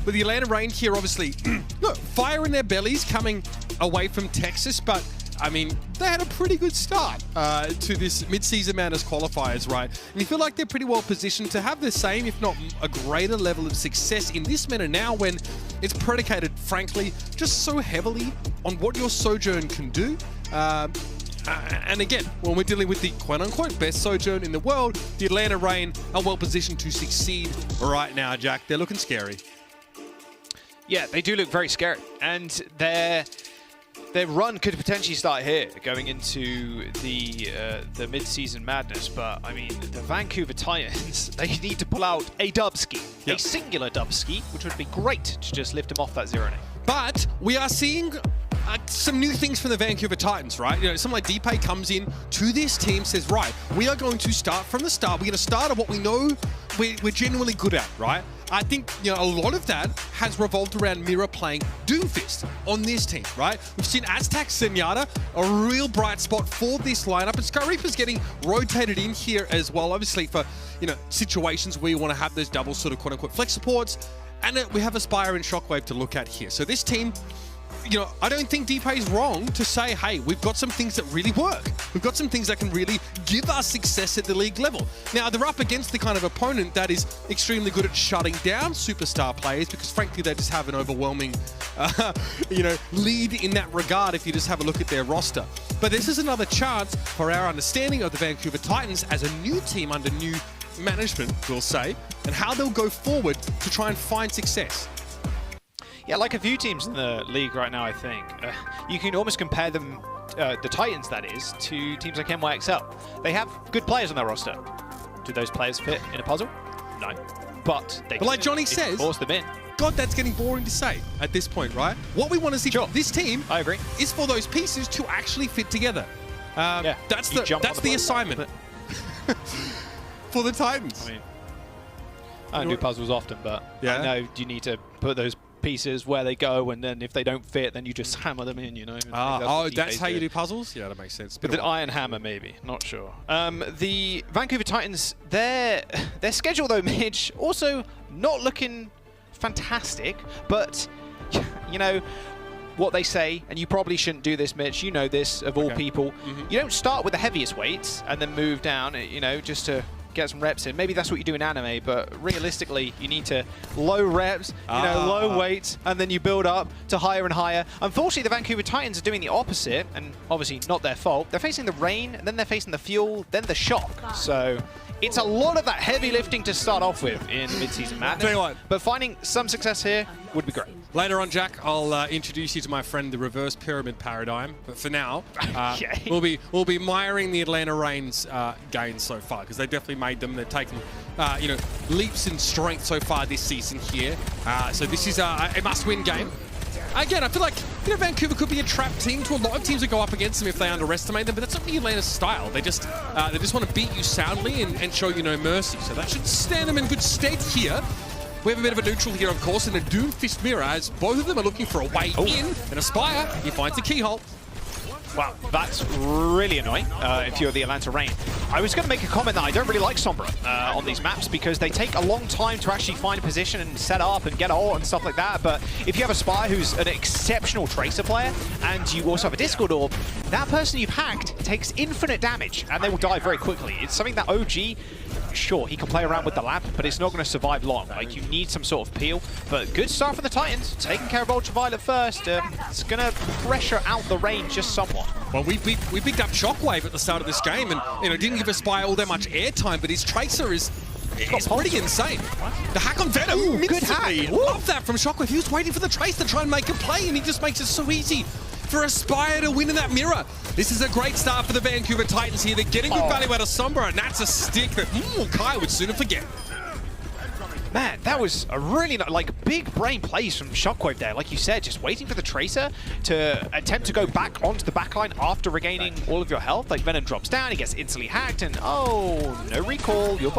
With the Atlanta Reign here, obviously, look, fire in their bellies coming away from Texas, but I mean, they had a pretty good start to this Midseason Madness qualifiers, right? And you feel like they're pretty well positioned to have the same, if not a greater level of success in this meta now when it's predicated, frankly, just so heavily on what your Sojourn can do. And again, when we're dealing with the quote-unquote best Sojourn in the world, the Atlanta Reign are well positioned to succeed right now, Jack. They're looking scary. Yeah, they do look very scary, and their run could potentially start here, going into the mid-season madness. But I mean, the Vancouver Titans, they need to pull out a dubski, a singular dubski, which would be great to just lift them off that 0-8. But we are seeing some new things from the Vancouver Titans, right? You know, someone like Deepay comes in to this team, says, right, we are going to start from the start. We're going to start at what we know we're genuinely good at, right? I think, you know, a lot of that has revolved around Mira playing Doomfist on this team, right? We've seen Aztec Zenyatta, a real bright spot for this lineup, and Sky Reaper's getting rotated in here as well, obviously for, you know, situations where you want to have those double sort of quote-unquote flex supports, and we have Aspire and Shockwave to look at here. So this team, you know, I don't think Deepay is wrong to say, hey, we've got some things that really work. We've got some things that can really give us success at the league level. Now, they're up against the kind of opponent that is extremely good at shutting down superstar players because, frankly, they just have an overwhelming, you know, lead in that regard if you just have a look at their roster. But this is another chance for our understanding of the Vancouver Titans as a new team under new management, we'll say, and how they'll go forward to try and find success. Yeah, like a few teams in the league right now, I think. You can almost compare them, the Titans, that is, to teams like NYXL. They have good players on their roster. Do those players fit in a puzzle? No. But they can, like Johnny says, force them in. God, that's getting boring to say at this point, right? What we want to see from this team, I agree, is for those pieces to actually fit together. Yeah, that's the assignment for the Titans. I mean, I don't do puzzles often, but yeah. I know you need to put those pieces where they go, and then if they don't fit, then you just hammer them in, you know. That's how you do puzzles? Yeah, that makes sense. With an iron hammer, maybe. Not sure. The Vancouver Titans, their schedule, though, Midge, also not looking fantastic, but, you know, what they say, and you probably shouldn't do this, Mitch, you know this, of all people, you don't start with the heaviest weights and then move down, you know, just to get some reps in. Maybe that's what you do in anime, but realistically, you need to low reps, you know, low weights, and then you build up to higher and higher. Unfortunately, the Vancouver Titans are doing the opposite, and obviously not their fault. They're facing the rain, and then they're facing the fuel, then the shock. So it's a lot of that heavy lifting to start off with in Midseason Madness. Tell you what, but finding some success here would be great. Later on, Jack, I'll introduce you to my friend, the reverse pyramid paradigm. But for now, we'll be miring the Atlanta Reign's gains so far, because they definitely made them. They've taken, you know, leaps in strength so far this season here. So this is a must-win game. Again, I feel like, you know, Vancouver could be a trap team to a lot of teams that go up against them if they underestimate them, but that's not the Atlanta's style. They just want to beat you soundly and show you no mercy. So that should stand them in good stead here. We have a bit of a neutral here, of course, and a Doomfist mirror, as both of them are looking for a way in. And Aspire, he finds the keyhole. Wow, that's really annoying if you're the Atlanta Reign. I was going to make a comment that I don't really like Sombra on these maps because they take a long time to actually find a position and set up and get ult and stuff like that. But if you have a Spire who's an exceptional Tracer player and you also have a Discord Orb, that person you've hacked takes infinite damage and they will die very quickly. It's something that OG, sure, he can play around with the lamp, but it's not going to survive long. Like, you need some sort of peel. But good start for the Titans, taking care of Ultraviolet first. It's going to pressure out the range just somewhat. Well, we picked up Shockwave at the start of this game, and, you know, didn't give Aspire all that much airtime, but his Tracer is pretty insane. The hack on Venom, ooh, good hack. Love that from Shockwave. He was waiting for the Trace to try and make a play, and he just makes it so easy for Aspire to win in that mirror. This is a great start for the Vancouver Titans here. They're getting good value out of Sombra, and that's a stick that Kai would sooner forget. Man, that was a really, like, big brain plays from Shockwave there. Like you said, just waiting for the Tracer to attempt to go back onto the backline after regaining all of your health. Like, Venom drops down, he gets instantly hacked, and oh, no recall. You're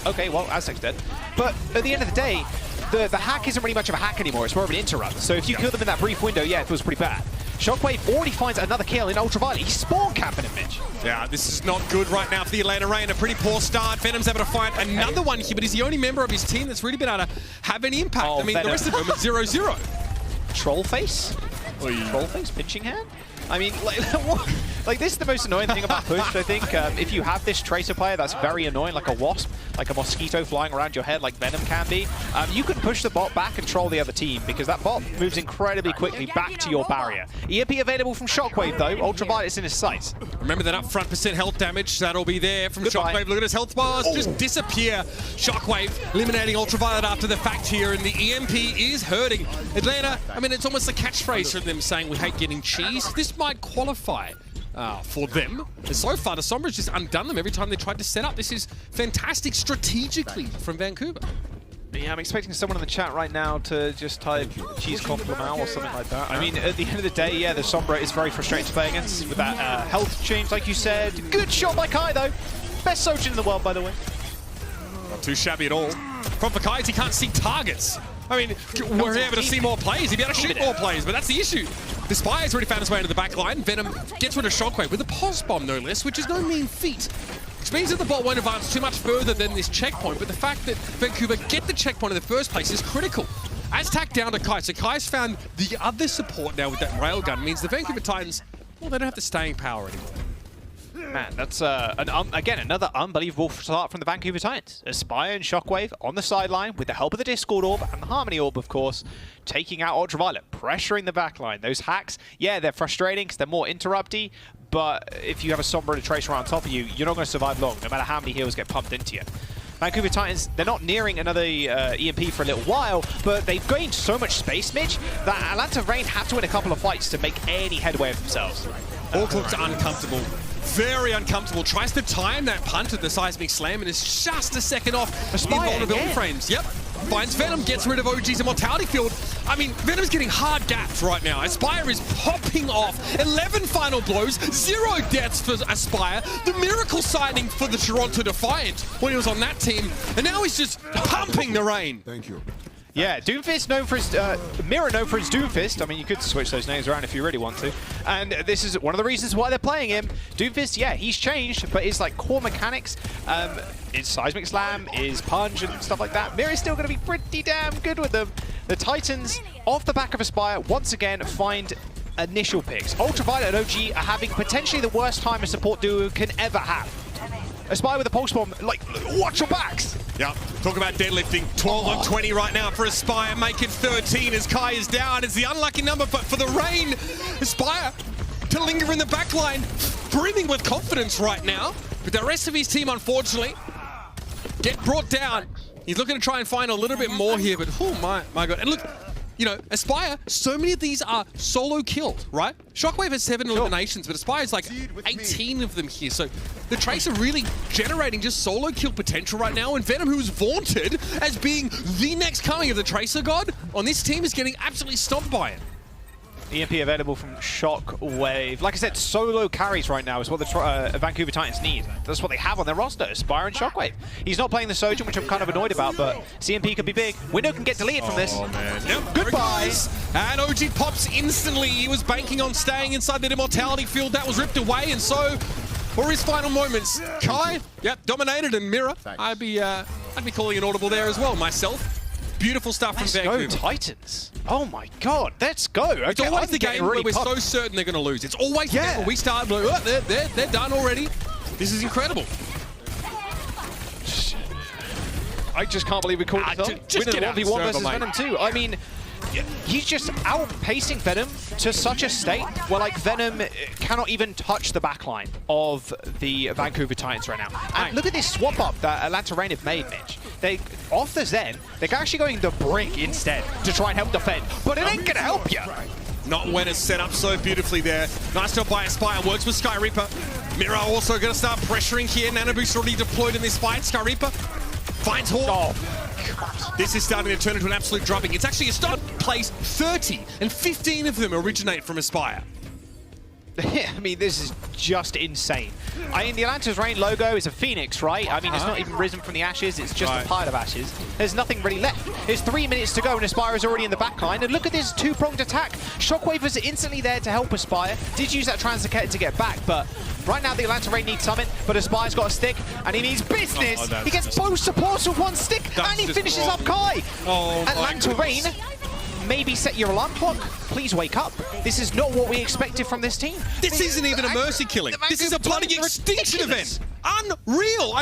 okay, well, Aztec's dead. But at the end of the day, the hack isn't really much of a hack anymore. It's more of an interrupt. So if you kill them in that brief window, yeah, it feels pretty bad. Shockwave already finds another kill in Ultraviolet. He's spawn capping him, Mitch. Yeah, this is not good right now for the Atlanta Reign. A pretty poor start. Venom's able to find another one here, but he's the only member of his team that's really been able to have any impact. Oh, I mean, Venom. the rest of them are 0-0. Trollface? Trollface? Pinching hand? I mean, like this is the most annoying thing about Push, I think. If you have this Tracer player that's very annoying, like a wasp, like a mosquito flying around your head like Venom can be, you can push the bot back and troll the other team because that bot moves incredibly quickly back to your barrier. EMP available from Shockwave though, Ultraviolet's in his sights. Remember that upfront % health damage, that'll be there from Goodbye. Shockwave. Look at his health bars, just disappear. Shockwave eliminating Ultraviolet after the fact here, and the EMP is hurting. Atlanta, I mean, it's almost a catchphrase from them saying we hate getting cheese. This might qualify for them. And so far, the Sombra's just undone them every time they tried to set up. This is fantastic strategically from Vancouver. Yeah, I'm expecting someone in the chat right now to just type cheese compliment or something like that. I mean, at the end of the day, yeah, the Sombra is very frustrating to play against with that health change, like you said. Good shot by Kai, though. Best Sojin in the world, by the way. Not too shabby at all. From for Kai, he can't see targets. I mean, we're able to see more plays. He'd be able to shoot more plays, but that's the issue. The Spire's already found his way into the back line. Venom gets rid of Shockwave with a pulse bomb, no less, which is no mean feat. Which means that the bot won't advance too much further than this checkpoint, but the fact that Vancouver get the checkpoint in the first place is critical. As tacked down to Kai, so Kai's found the other support now with that railgun, means the Vancouver Titans, well, they don't have the staying power anymore. Man, that's, again, another unbelievable start from the Vancouver Titans. Aspire and Shockwave on the sideline with the help of the Discord Orb and the Harmony Orb, of course, taking out Ultraviolet, pressuring the backline. Those hacks, yeah, they're frustrating because they're more interrupty, but if you have a Sombra and a Tracer on top of you, you're not going to survive long, no matter how many heals get pumped into you. Vancouver Titans, they're not nearing another EMP for a little while, but they've gained so much space, Mitch, that Atlanta Reign have to win a couple of fights to make any headway of themselves. Orc looks uncomfortable. Very uncomfortable. Tries to time that punt at the seismic slam and is just a second off the vulnerability frames. Yep. Finds Venom, gets rid of OG's immortality field. I mean, Venom's getting hard gaps right now. Aspire is popping off. 11 final blows, 0 deaths for Aspire. The miracle signing for the Toronto Defiant when he was on that team. And now he's just pumping the rain. Thank you. Yeah, Doomfist known for his, Mirror known for his Doomfist. I mean, you could switch those names around if you really want to. And this is one of the reasons why they're playing him. Doomfist, yeah, he's changed, but his like core mechanics, his Seismic Slam, his Punch and stuff like that, Mirror's still going to be pretty damn good with them. The Titans, off the back of Aspire, once again find initial picks. Ultraviolet and OG are having potentially the worst time a support duo can ever have. Aspire with a pulse bomb, like, watch your backs! Yeah, talk about deadlifting. 12 on 20 right now for Aspire, make it 13 as Kai is down. It's the unlucky number, but for the Reign, Aspire to linger in the back line, breathing with confidence right now. But the rest of his team, unfortunately, get brought down. He's looking to try and find a little bit more here, but oh my God. And look, you know, Aspire, so many of these are solo killed, right? Shockwave has 7 eliminations, but Aspire's like 18 of them here. So the Tracer really generating just solo kill potential right now. And Venom, who's vaunted as being the next coming of the Tracer God, on this team is getting absolutely stomped by it. EMP available from Shockwave. Like I said, solo carries right now is what the Vancouver Titans need. That's what they have on their roster, Aspire and Shockwave. He's not playing the Sojin, which I'm kind of annoyed about, but CMP could be big. Window can get deleted from this. Oh, man. Yep, goodbye. And OG pops instantly. He was banking on staying inside that immortality field. That was ripped away, and so for his final moments, Kai, yep, dominated, and Mirror, I'd be calling an audible there as well myself. Beautiful stuff from Vancouver. Let's go, Titans. Oh my God, let's go. It's always the game where we're so certain they're going to lose. It's always the game where we start, oh, they're done already. This is incredible. I just can't believe we called it off. Just get out 1v1 versus Venom 2. I mean, he's just outpacing Venom to such a state where like Venom cannot even touch the backline of the Vancouver Titans right now. And look at this swap up that Atlanta Reign have made, Mitch. They, off the Zen, they're actually going the Brink instead to try and help defend, but it ain't gonna help you. Not when it's set up so beautifully there. Nice job by Aspire, works with Sky Reaper. Mirror also gonna start pressuring here. Nano Boost already deployed in this fight. Sky Reaper finds Hawk. This is starting to turn into an absolute drubbing. It's actually a start place 30, and 15 of them originate from Aspire. I mean, this is just insane. I mean, the Atlanta's Reign logo is a phoenix, right? I mean, it's not even risen from the ashes. It's just a pile of ashes. There's nothing really left. There's 3 minutes to go, and Aspire is already in the backline. And look at this two-pronged attack. Shockwave was instantly there to help Aspire. Did use that translocator to get back, but right now the Atlanta Reign needs Summit, but Aspire's got a stick, and he needs business. He gets both supports with one stick, and he finishes up Kai. Atlanta Reign, maybe set your alarm clock. Please wake up. This is not what we expected from this team. This isn't even a mercy killing. This is a bloody extinction event. Unreal.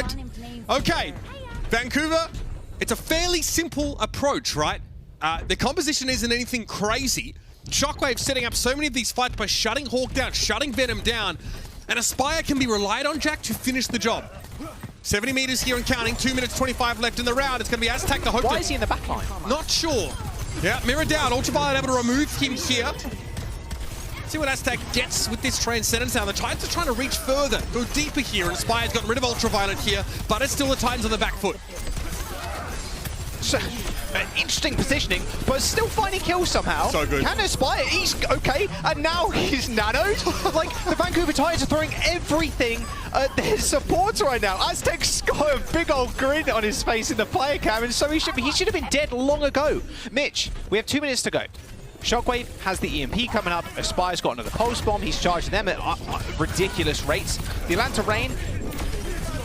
Okay, Vancouver, it's a fairly simple approach, right? The composition isn't anything crazy. Shockwave setting up so many of these fights by shutting Hawk down, shutting Venom down, and Aspire can be relied on, Jack, to finish the job. 70 meters here and counting, 2 minutes 25 left in the round. It's going to be Aztec to hope Why is he in the back line? Not sure. Yeah, mirror down. Ultraviolet able to remove him here. See what Aztec gets with this Transcendence now. The Titans are trying to reach further, go deeper here, and Aspire's gotten rid of Ultraviolet here, but it's still the Titans on the back foot. So, interesting positioning, but still finding kills somehow. So good. Can Aspire, he's okay, and now he's nanoed. Like, the Vancouver Titans are throwing everything at their supports right now. Aztec's got a big old grin on his face in the player cam, and so he should have been dead long ago. Mitch, we have 2 minutes to go. Shockwave has the EMP coming up. Aspire's got another pulse bomb. He's charging them at ridiculous rates. The Atlanta Reign,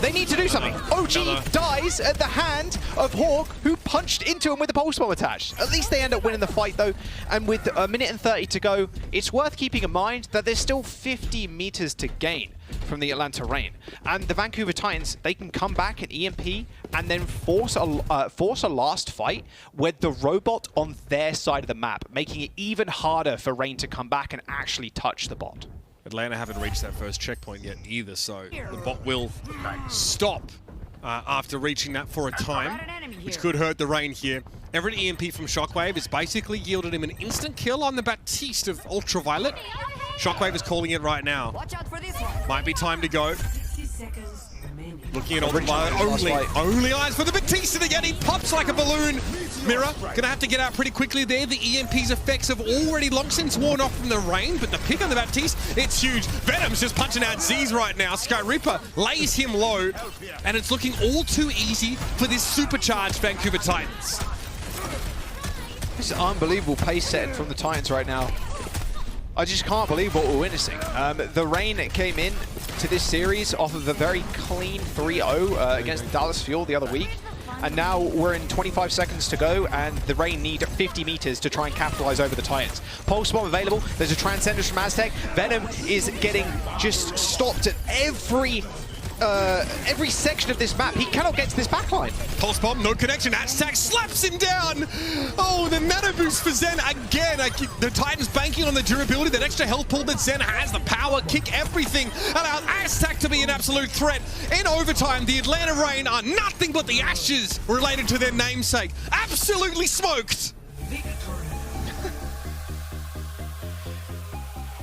they need to do something. OG dies at the hand of Hawk, who punched into him with the pulse bomb attached. At least they end up winning the fight, though. And with a minute and 30 to go, it's worth keeping in mind that there's still 50 meters to gain from the Atlanta Reign. And the Vancouver Titans, they can come back at EMP and then force a last fight with the robot on their side of the map, making it even harder for Reign to come back and actually touch the bot. Atlanta haven't reached that first checkpoint yet either, so the bot will stop after reaching that for a time, which could hurt the Reign here. Every EMP from Shockwave has basically yielded him an instant kill on the Baptiste of Ultraviolet. Shockwave is calling it right now. Might be time to go. Looking at Ultraviolet, only eyes for the Baptiste again. He pops like a balloon. Mirror, gonna have to get out pretty quickly there. The EMP's effects have already long since worn off from the Reign, but the pick on the Baptiste, it's huge. Venom's just punching out Z's right now. Sky Reaper lays him low, and it's looking all too easy for this supercharged Vancouver Titans. This is unbelievable pace setting from the Titans right now. I just can't believe what we're witnessing. The Reign came in to this series off of a very clean 3-0 against Dallas Fuel the other week. And now we're in 25 seconds to go, and the Reign need 50 meters to try and capitalize over the Titans. Pulse bomb available. There's a Transcendence from Aztec. Venom is getting just stopped at every section of this map. He cannot get to this backline. Pulse bomb, no connection. Aztec slaps him down. Oh, the mana boost for Zen again. The Titans banking on the durability, that extra health pool that Zen has, the power, kick, everything. Allows Aztec to be an absolute threat. In overtime, the Atlanta Reign are nothing but the ashes related to their namesake. Absolutely smoked.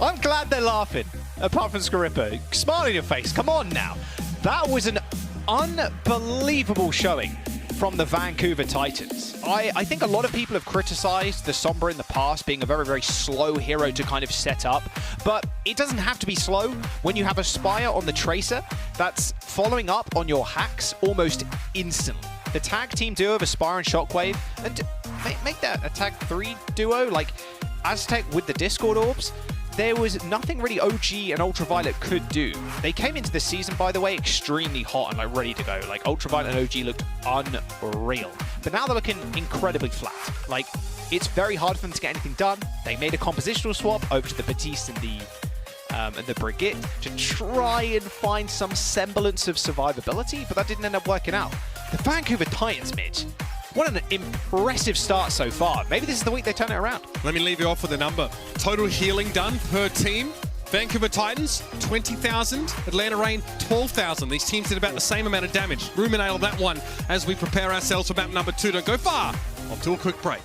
I'm glad they're laughing, apart from Scarippa. Smile on your face, come on now. That was an unbelievable showing from the Vancouver Titans. I think a lot of people have criticized the Sombra in the past being a very, very slow hero to kind of set up, but it doesn't have to be slow when you have Aspire on the Tracer that's following up on your hacks almost instantly. The tag team duo of Aspire and Shockwave, and make that a tag 3 duo, like Aztec with the Discord orbs. There was nothing really OG and Ultraviolet could do. They came into the season, by the way, extremely hot and like ready to go. Like Ultraviolet and OG looked unreal. But now they're looking incredibly flat. Like, it's very hard for them to get anything done. They made a compositional swap over to the Baptiste and the Brigitte to try and find some semblance of survivability, but that didn't end up working out. The Vancouver Titans, Mitch, what an impressive start so far. Maybe this is the week they turn it around. Let me leave you off with a number. Total healing done per team. Vancouver Titans, 20,000. Atlanta Reign, 12,000. These teams did about the same amount of damage. Ruminate on that one as we prepare ourselves for map number 2. Don't go far. Off to a quick break.